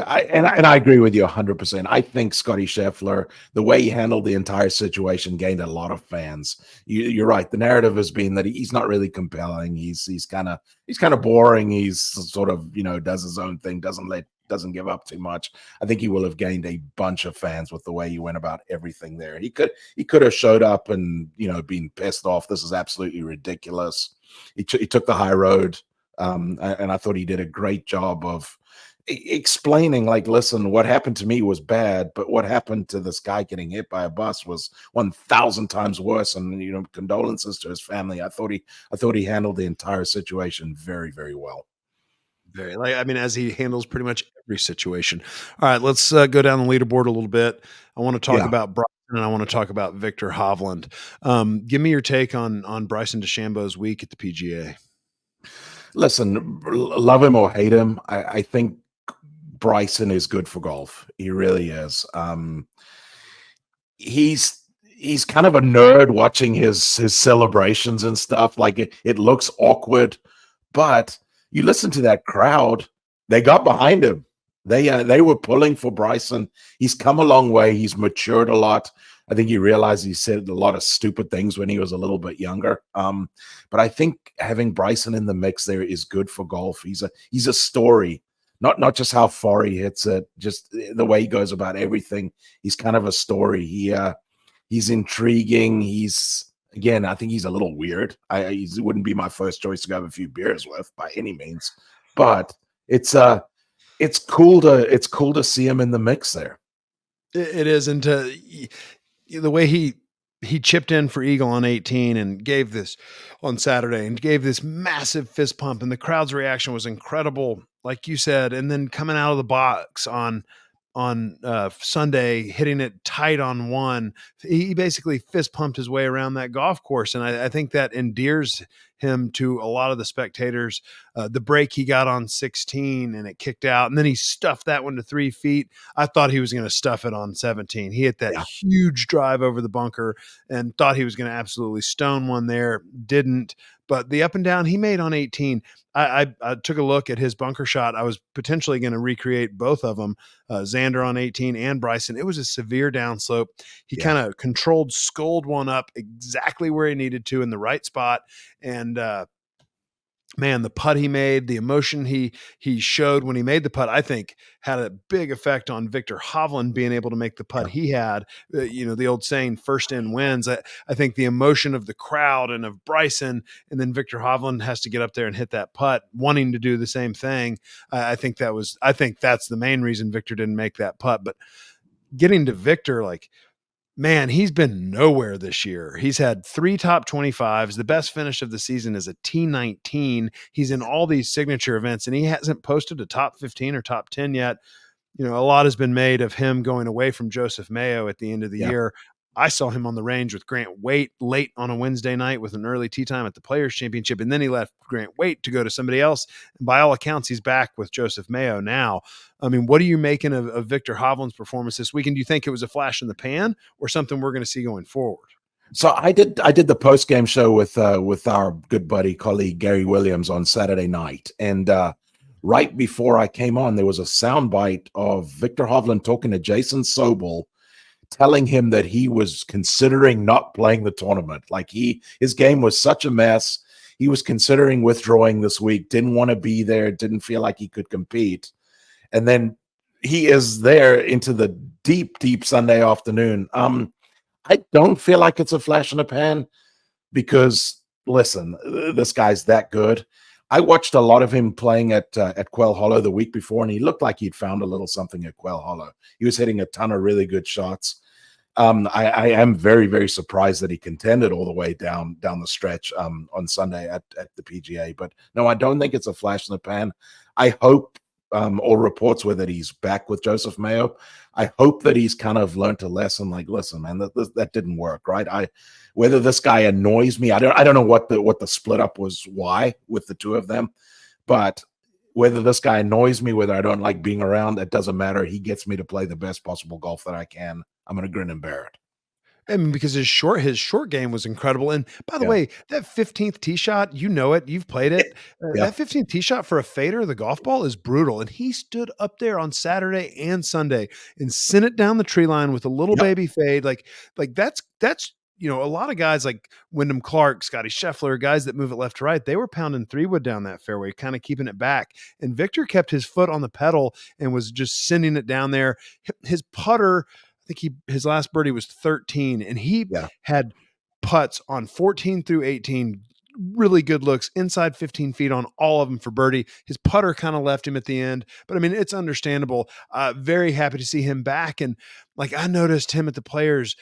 I agree with you 100%. I think Scotty Scheffler, the way he handled the entire situation, gained a lot of fans. You're right. The narrative has been that he's not really compelling. He's kind of boring. He's sort of, you know, does his own thing, doesn't give up too much. I think he will have gained a bunch of fans with the way he went about everything there. He could have showed up and, you know, been pissed off. This is absolutely ridiculous. He took the high road. And I thought he did a great job of explaining like, listen, what happened to me was bad, but what happened to this guy getting hit by a bus was 1,000 times worse. And condolences to his family. I thought he handled the entire situation very, very well. Very, as he handles pretty much every situation. All right, let's go down the leaderboard a little bit. I want to talk Yeah. about Bryson and I want to talk about Victor Hovland. Give me your take on Bryson DeChambeau's week at the PGA. Listen, love him or hate him, I think Bryson is good for golf. He really is. He's kind of a nerd watching his celebrations and stuff. Like it looks awkward, but you listen to that crowd, they got behind him. They were pulling for Bryson. He's come a long way. He's matured a lot. I think he realized he said a lot of stupid things when he was a little bit younger. But I think having Bryson in the mix there is good for golf. He's a story, not just how far he hits it, just the way he goes about everything. He's kind of a story. He's intriguing. Again, I think he's a little weird. He wouldn't be my first choice to go have a few beers with by any means, but it's cool to see him in the mix there. It is, and the way he chipped in for Eagle on 18 and gave this on Saturday and gave this massive fist pump, and the crowd's reaction was incredible, like you said. And then coming out of the box on Sunday, hitting it tight on one, he basically fist pumped his way around that golf course, and I think that endears him to a lot of the spectators. The break he got on 16 and it kicked out, and then he stuffed that one to 3 feet. I thought he was going to stuff it on 17. He hit that huge drive over the bunker and thought he was going to absolutely stone one there. Didn't. But the up and down he made on 18, I took a look at his bunker shot. I was potentially going to recreate both of them, Xander on 18 and Bryson. It was a severe downslope. He kind of controlled, sculled one up exactly where he needed to in the right spot. And man, the putt he made, the emotion he showed when he made the putt, I think had a big effect on Victor Hovland being able to make the putt he had. The old saying, first in wins. I think the emotion of the crowd and of Bryson, and then Victor Hovland has to get up there and hit that putt, wanting to do the same thing. I think that's the main reason Victor didn't make that putt. But getting to Victor, man, he's been nowhere this year. He's had 3 top 25s. The best finish of the season is a T19. He's in all these signature events, and he hasn't posted a top 15 or top 10 yet. A lot has been made of him going away from Joseph Mayo at the end of the year. I saw him on the range with Grant Waite late on a Wednesday night with an early tee time at the Players Championship, and then he left Grant Waite to go to somebody else. And by all accounts, he's back with Joseph Mayo now. What are you making of Victor Hovland's performance this weekend? Do you think it was a flash in the pan or something we're going to see going forward? So I did the post game show with our good buddy colleague Gary Williams on Saturday night, and right before I came on, there was a soundbite of Victor Hovland talking to Jason Sobel, telling him that he was considering not playing the tournament. Like his game was such a mess. He was considering withdrawing this week, didn't want to be there, didn't feel like he could compete. And then he is there into the deep, deep Sunday afternoon. I don't feel like it's a flash in the pan because, listen, this guy's that good. I watched a lot of him playing at Quail Hollow the week before, and he looked like he'd found a little something at Quail Hollow. He was hitting a ton of really good shots. I am very, very surprised that he contended all the way down the stretch on Sunday at the PGA. But no, I don't think it's a flash in the pan. I hope all reports were that he's back with Joseph Mayo. I hope that he's kind of learned a lesson. Like, listen, man, that didn't work, right? Whether this guy annoys me, I don't know what the split up was, why with the two of them, but whether this guy annoys me, whether I don't like being around, it doesn't matter. He gets me to play the best possible golf that I can. I'm going to grin and bear it. Because his short game was incredible. And by the way, that 15th tee shot, you've played it. That 15th tee shot for a fader of the golf ball is brutal. And he stood up there on Saturday and Sunday and sent it down the tree line with a little baby fade. Like that's a lot of guys like Wyndham Clark, Scotty Scheffler, guys that move it left to right, they were pounding 3-wood down that fairway, kind of keeping it back. And Victor kept his foot on the pedal and was just sending it down there. His putter, I think his last birdie was 13, and he had putts on 14 through 18 really good looks inside 15 feet on all of them for birdie. His putter kind of left him at the end, but I mean, it's understandable. Very happy to see him back. And like, I noticed him at the Players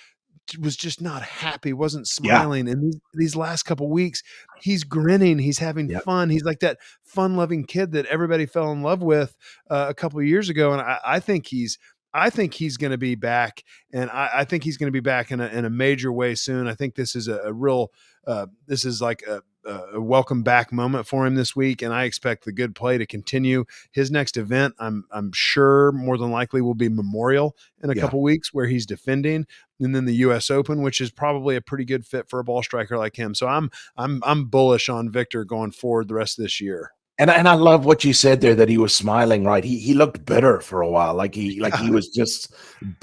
was just not happy, wasn't Yeah. smiling. And these last couple weeks, he's grinning, he's having Yep. fun. He's like that fun-loving kid that everybody fell in love with a couple of years ago. And I think he's going to be back, and I think he's going to be back in a major way soon. I think this is a real this is like a welcome back moment for him this week, and I expect the good play to continue. His next event, I'm sure, more than likely, will be Memorial in a couple weeks, where he's defending, and then the U.S. Open, which is probably a pretty good fit for a ball striker like him. So I'm bullish on Victor going forward the rest of this year. And I love what you said there, that he was smiling, right? He looked bitter for a while, like he was just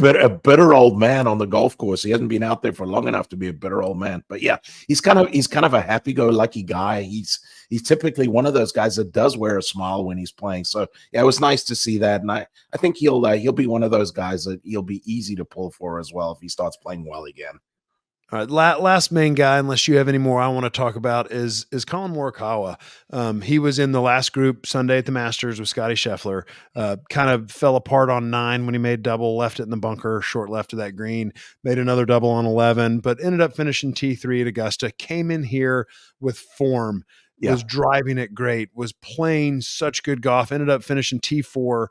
a bitter old man on the golf course. He hasn't been out there for long enough to be a bitter old man. But yeah, he's kind of a happy-go-lucky guy. He's typically one of those guys that does wear a smile when he's playing. So yeah, it was nice to see that, and I think he'll be one of those guys that he'll be easy to pull for as well if he starts playing well again. All right, last main guy, unless you have any more I want to talk about, is Colin Morikawa. He was in the last group Sunday at the Masters with Scotty Scheffler. Kind of fell apart on 9 when he made double, left it in the bunker, short left of that green, made another double on 11, but ended up finishing T3 at Augusta, came in here with form, was driving it great, was playing such good golf, ended up finishing T4,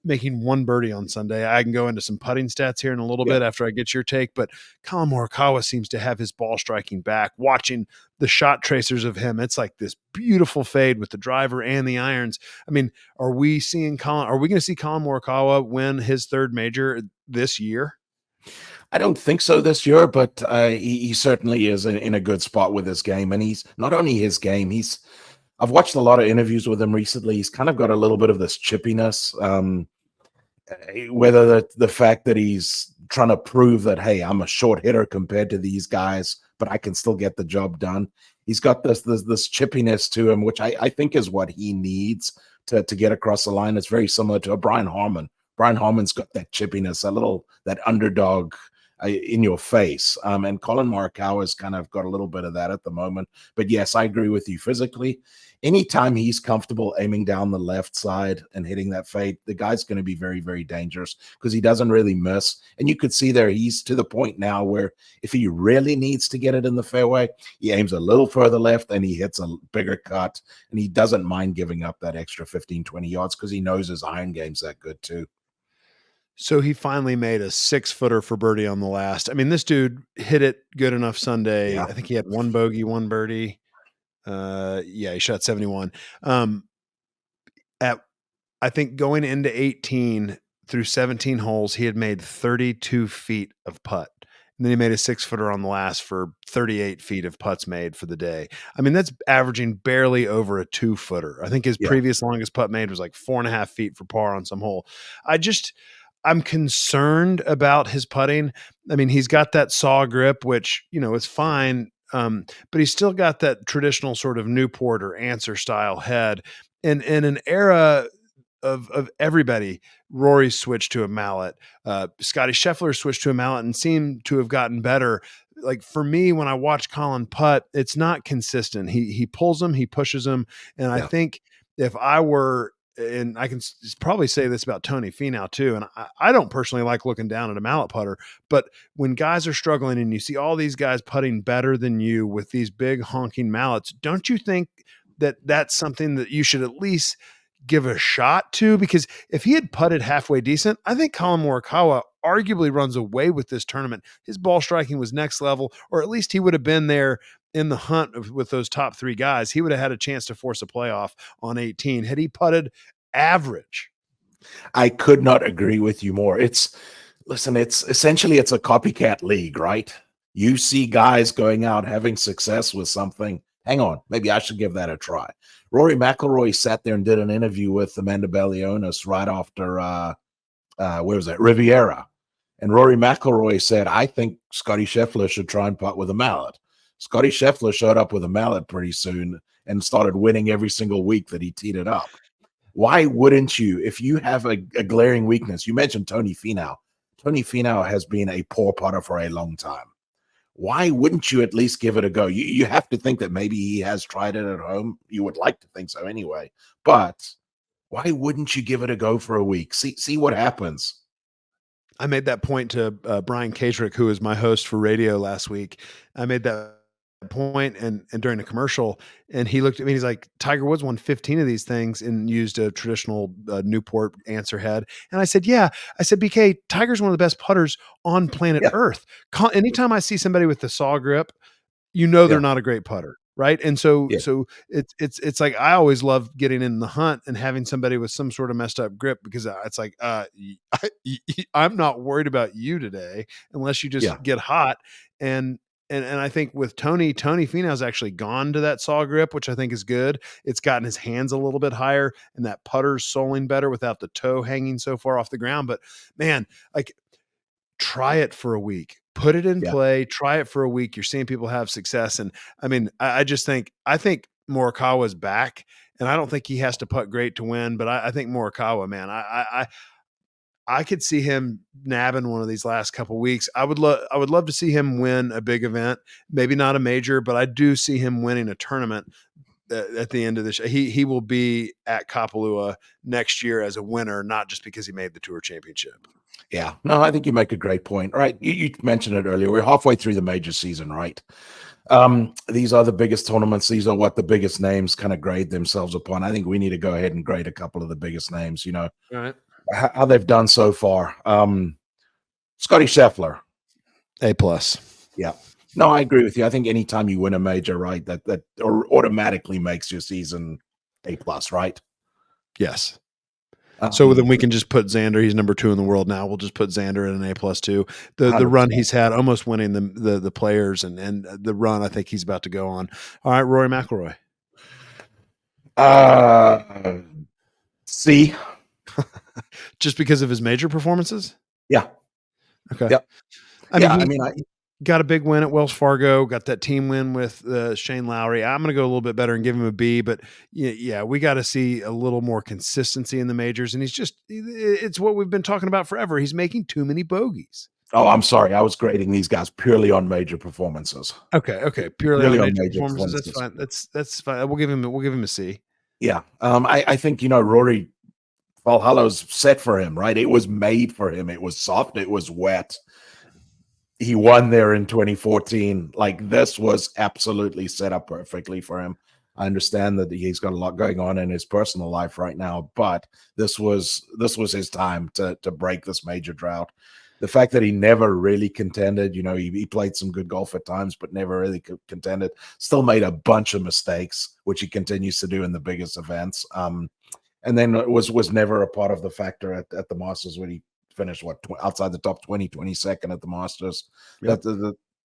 making 1 birdie on Sunday. I can go into some putting stats here in a little bit after I get your take, but Colin Morikawa seems to have his ball striking back. Watching the shot tracers of him, it's like this beautiful fade with the driver and the irons. I mean, are we going to see Colin Morikawa win his 3rd major this year? I don't think so this year, but he certainly is in a good spot with his game. And he's not only his game, I've watched a lot of interviews with him recently. He's kind of got a little bit of this chippiness, whether the fact that he's trying to prove that, hey, I'm a short hitter compared to these guys, but I can still get the job done. He's got this chippiness to him, which I think is what he needs to get across the line. It's very similar to a Brian Harman. Brian Harman's got that chippiness, that underdog in your face. And Colin Morikawa has kind of got a little bit of that at the moment. But yes, I agree with you. Physically, anytime he's comfortable aiming down the left side and hitting that fade, the guy's going to be very, very dangerous because he doesn't really miss. And you could see there, he's to the point now where if he really needs to get it in the fairway, he aims a little further left and he hits a bigger cut. And he doesn't mind giving up that extra 15, 20 yards because he knows his iron game's that good too. So he finally made a 6-footer for birdie on the last. I mean, this dude hit it good enough Sunday. Yeah. I think he had 1 bogey, 1 birdie. He shot 71. I think going into 18 through 17 holes, he had made 32 feet of putt. And then he made a 6-footer on the last for 38 feet of putts made for the day. I mean, that's averaging barely over a 2-footer. I think his previous longest putt made was like 4.5 feet for par on some hole. I'm concerned about his putting. I mean, he's got that saw grip, which, is fine. But he's still got that traditional sort of Newport or Answer style head. And in an era of everybody, Rory switched to a mallet. Scotty Scheffler switched to a mallet and seemed to have gotten better. Like for me, when I watch Colin putt, it's not consistent. He pulls them, he pushes them. And I think if I were, and I can probably say this about Tony Finau too, and I don't personally like looking down at a mallet putter, but when guys are struggling and you see all these guys putting better than you with these big honking mallets, don't you think that that's something that you should at least give a shot to? Because if he had putted halfway decent, I think Colin Morikawa arguably runs away with this tournament. His ball striking was next level, or at least he would have been there in the hunt with those top 3 guys. He would have had a chance to force a playoff on 18 had he putted average. I could not agree with you more. It's essentially a copycat league, right? You see guys going out having success with something. Hang on, maybe I should give that a try. Rory McIlroy sat there and did an interview with Amanda Balionis right after Riviera. And Rory McIlroy said, I think Scotty Scheffler should try and putt with a mallet. Scotty Scheffler showed up with a mallet pretty soon and started winning every single week that he teed it up. Why wouldn't you, if you have a glaring weakness? You mentioned Tony Finau. Tony Finau has been a poor putter for a long time. why wouldn't you at least give it a go? You have to think that maybe he has tried it at home. You would like to think so anyway. But why wouldn't you give it a go for a week? See what happens. I made that point to Brian Kadrick, who was my host for radio last week. I made that point and during a commercial, and he looked at me. He's like, "Tiger Woods won 15 of these things and used a traditional Newport answer head." And I said, "Yeah." I said, "BK, Tiger's one of the best putters on planet Yeah, Earth. Anytime I see somebody with the saw grip, you know they're yeah, not a great putter." Right. And so yeah, it's like I always love getting in the hunt and having somebody with some sort of messed up grip, because it's like I'm not worried about you today unless you yeah, just get hot. And and I think with Tony Finau's actually gone to that saw grip, which I think is good. It's gotten his hands a little bit higher, and that putter's soling better without the toe hanging so far off the ground. But man, like, try it for a week, put it in yeah. play, try it for a week. You're seeing people have success. And I mean, I just think, Morikawa's back, and I don't think he has to putt great to win, but I think Morikawa, man, I could see him nabbing one of these last couple weeks. I would love to see him win a big event, maybe not a major, but I do see him winning a tournament at the end of this. He will be at Kapalua next year as a winner, not just because he made the Tour Championship. Yeah, no, I think you make a great point. All right, you mentioned it earlier. We're halfway through the major season, right? These are the biggest tournaments. These are what the biggest names kind of grade themselves upon. I think we need to go ahead and grade a couple of the biggest names. All right. How they've done so far. Scotty Scheffler. A plus. Yeah. No, I agree with you. I think anytime you win a major, right, that automatically makes your season A plus, right? Yes. So Um, then we can just put Xander. He's number 2 in the world now. We'll just put Xander in an A plus too. The 100%. run he's had, almost winning the players, and the run I think he's about to go on. All right, Rory McIlroy. C. Just because of his major performances. Yeah. Okay. Yep. I mean, I got a big win at Wells Fargo, got that team win with Shane Lowry. I'm going to go a little bit better and give him a B, but yeah, we got to see a little more consistency in the majors. And it's what we've been talking about forever. He's making too many bogeys. Oh, I'm sorry. I was grading these guys purely on major performances. Okay. Purely Really on on major major performances. That's performances. fine. That's fine. We'll give him a C. Yeah. I think, Rory, Valhalla's set for him, right? It was made for him. It was soft. It was wet. He won there in 2014. Like, this was absolutely set up perfectly for him. I understand that he's got a lot going on in his personal life right now, but this was his time to break this major drought. The fact that he never really contended, he played some good golf at times, but never really contended. Still made a bunch of mistakes, which he continues to do in the biggest events. And then was never a part of the factor at the Masters when he finished outside the top 20, 22nd at the Masters. Yep.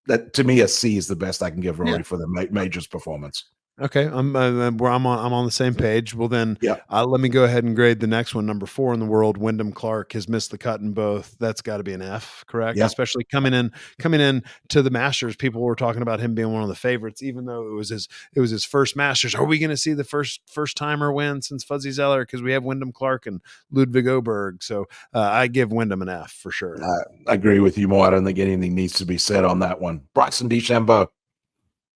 That to me, a C is the best I can give Rory Yeah. for the majors performance. Okay, I'm on the same page. Well, then, Yeah. let me go ahead and grade the next one. Number 4 in the world, Wyndham Clark has missed the cut in both. That's got to be an F, correct? Yeah. Especially coming in to the Masters, people were talking about him being one of the favorites, even though it was his first Masters. Are we going to see the first timer win since Fuzzy Zeller? Because we have Wyndham Clark and Ludwig Oberg. So I give Wyndham an F for sure. I agree with you more. I don't think anything needs to be said on that one. Bryson DeChambeau.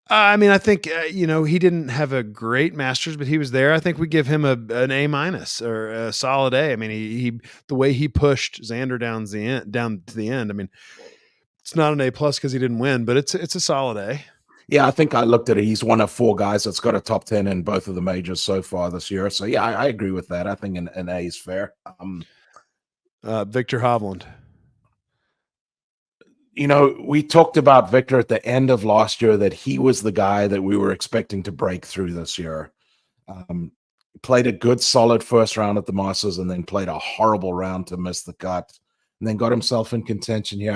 I mean, I think he didn't have a great Masters, but he was there. I think we give him an A minus or a solid A. I mean, he the way he pushed Xander down to the end. I mean, it's not an A plus because he didn't win, but it's a solid A. Yeah, I think I looked at it. He's one of 4 guys that's got a top 10 in both of the majors so far this year. So yeah, I agree with that. I think an A is fair. Victor Hovland. We talked about Victor at the end of last year, that he was the guy that we were expecting to break through this year. Played a good, solid first round at the Masters, and then played a horrible round to miss the cut, and then got himself in contention here.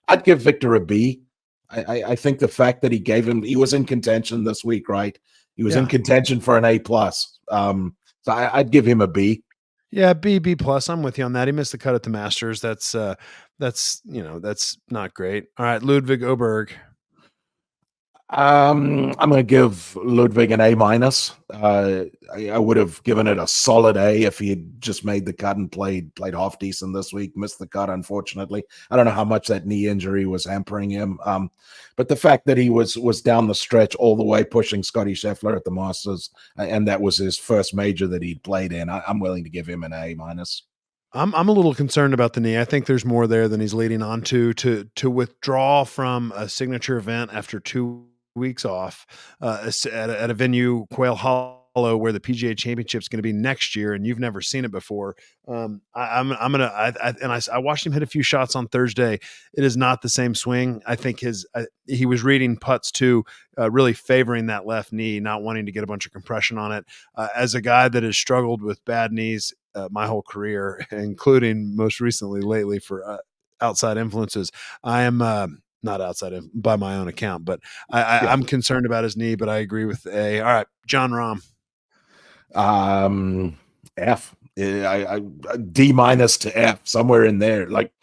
I'd give Victor a B. I think the fact that he was in contention this week, right? He was in contention for an A plus. So I'd give him a B. Yeah, B plus. I'm with you on that. He missed the cut at the Masters. That's not great. All right, Ludwig Oberg. I'm going to give Ludwig an A minus. I would have given it a solid A if he had just made the cut and played half decent this week. Missed the cut, unfortunately. I don't know how much that knee injury was hampering him. But the fact that he was down the stretch all the way, pushing Scotty Scheffler at the Masters, and that was his first major that he'd played in, I'm willing to give him an A minus. I'm a little concerned about the knee. I think there's more there than he's leading on to withdraw from a signature event after 2 weeks off at a venue, Quail Hollow, where the PGA Championship is going to be next year, and you've never seen it before. I watched him hit a few shots on Thursday. It is not the same swing. I think he was reading putts too, really favoring that left knee, not wanting to get a bunch of compression on it. As a guy that has struggled with bad knees my whole career, including most recently lately for outside influences, I am not outside of by my own account, but I'm concerned about his knee. But I agree with A. All right, John Rahm. F. D minus to F, somewhere in there. Like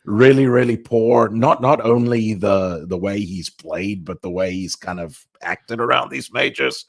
really, really poor. Not only the way he's played, but the way he's kind of acted around these majors.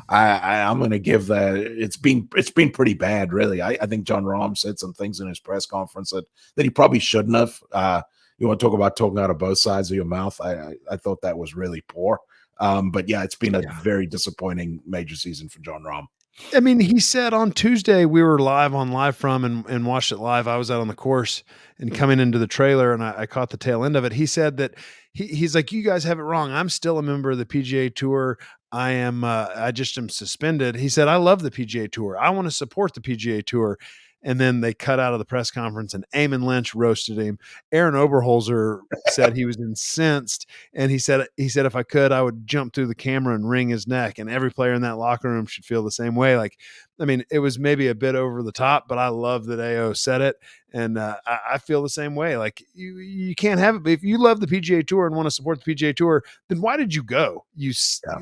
I'm going to give that. It's been pretty bad, really. I think John Rahm said some things in his press conference that he probably shouldn't have. You want to talk about talking out of both sides of your mouth? I thought that was really poor. But yeah, it's been a very disappointing major season for John Rahm. I mean, he said on Tuesday, we were live from and watched it live. I was out on the course and coming into the trailer, and I caught the tail end of it. He said that he's like, you guys have it wrong. I'm still a member of the PGA Tour. I just am suspended. He said, I love the PGA Tour. I want to support the PGA Tour. And then they cut out of the press conference, and Eamon Lynch roasted him. Aaron Oberholzer said he was incensed, and he said if I could, I would jump through the camera and wring his neck. And every player in that locker room should feel the same way. Like, I mean, it was maybe a bit over the top, but I love that AO said it, and I feel the same way. Like, you can't have it. If you love the PGA Tour and want to support the PGA Tour, then why did you go?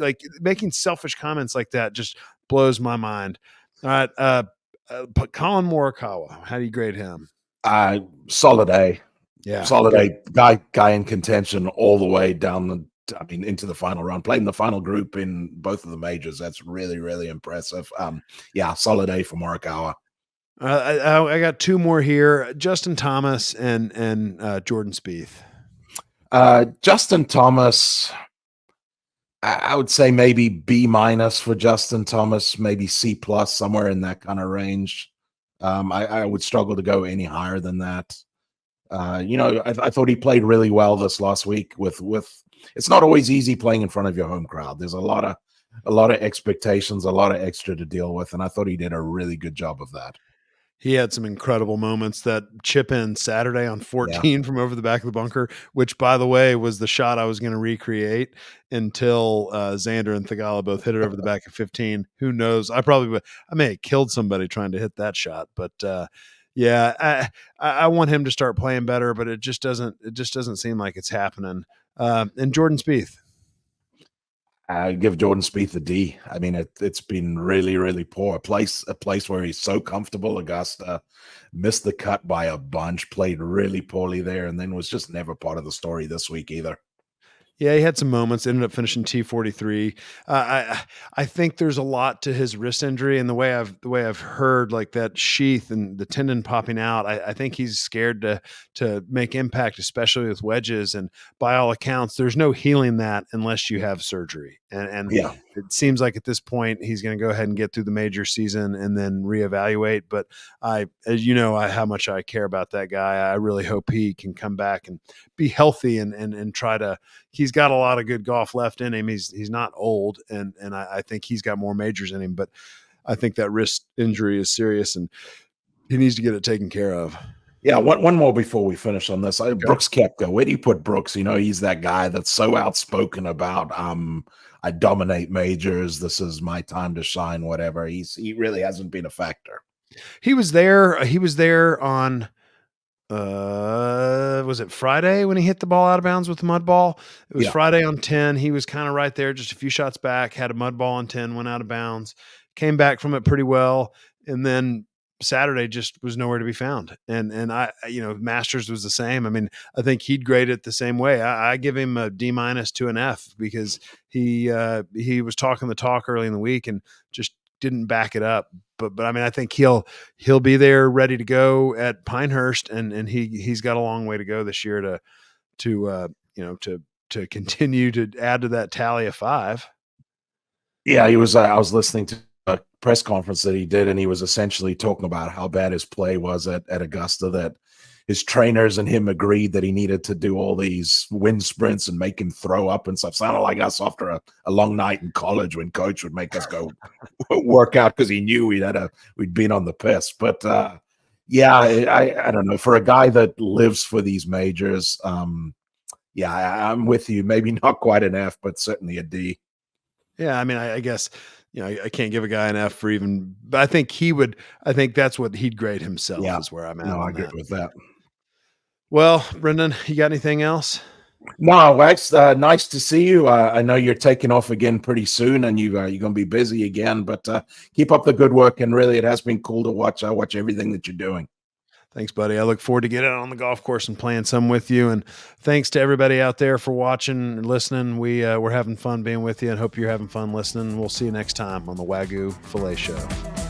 Like, making selfish comments like that just blows my mind. All right. But Colin Morikawa, how do you grade him? Solid A. Yeah. Solid A. Guy in contention all the way down into the final round. Played in the final group in both of the majors. That's really, really impressive. Solid A for Morikawa. I got two more here: Justin Thomas and Jordan Spieth. Justin Thomas, I would say maybe B minus for Justin Thomas, maybe C plus, somewhere in that kind of range. I would struggle to go any higher than that. I thought he played really well this last week. With it's not always easy playing in front of your home crowd. There's a lot of expectations, a lot of extra to deal with, and I thought he did a really good job of that. He had some incredible moments. That chip in Saturday on 14 from over the back of the bunker, which, by the way, was the shot I was going to recreate until Xander and Thigala both hit it over the back of 15. Who knows? I may have killed somebody trying to hit that shot. But I want him to start playing better, but it just doesn't seem like it's happening. And Jordan Spieth. I give Jordan Spieth a D. I mean, it's been really, really poor. A place where he's so comfortable. Augusta missed the cut by a bunch, played really poorly there, and then was just never part of the story this week either. Yeah, he had some moments, ended up finishing T43. I think there's a lot to his wrist injury, and the way I've heard, like that sheath and the tendon popping out, I think he's scared to make impact, especially with wedges. And by all accounts, there's no healing that unless you have surgery. And it seems like at this point he's going to go ahead and get through the major season and then reevaluate. But as you know, how much I care about that guy. I really hope he can come back and be healthy and try to. He's got a lot of good golf left in him. He's not old, and I think he's got more majors in him. But I think that wrist injury is serious, and he needs to get it taken care of. Yeah, one more before we finish on this. Brooks Koepka. Where do you put Brooks? You know, he's that guy that's so outspoken about I dominate majors. This is my time to shine. Whatever. He really hasn't been a factor. He was there. He was there on. Was it Friday when he hit the ball out of bounds with the mud ball? It was Friday on 10. He was kind of right there, just a few shots back, had a mud ball on 10, went out of bounds, came back from it pretty well. And then Saturday just was nowhere to be found. And I, Masters was the same. I mean, I think he'd grade it the same way. I give him a D- to an F because he was talking the talk early in the week and just didn't back it up. But I mean, I think he'll be there ready to go at Pinehurst, and he's got a long way to go this year to continue to add to that tally of 5. Yeah, he was. I was listening to a press conference that he did, and he was essentially talking about how bad his play was at Augusta. That his trainers and him agreed that he needed to do all these wind sprints and make him throw up and stuff. Sounded like us after a long night in college when coach would make us go work out because he knew we'd been on the piss. But yeah, I don't know. For a guy that lives for these majors, yeah, I'm with you. Maybe not quite an F, but certainly a D. Yeah, I mean, I guess I can't give a guy an F for even, but I think that's what he'd grade himself. Yeah. Is where I'm at. No, I on agree that. with that. Well, Brendon, you got anything else? No, Wax, nice to see you. I know you're taking off again pretty soon, and you're going to be busy again. But keep up the good work, and really, it has been cool to watch. Watch everything that you're doing. Thanks, buddy. I look forward to getting out on the golf course and playing some with you. And thanks to everybody out there for watching and listening. We're having fun being with you, and hope you're having fun listening. We'll see you next time on the Wagyu Filet Show.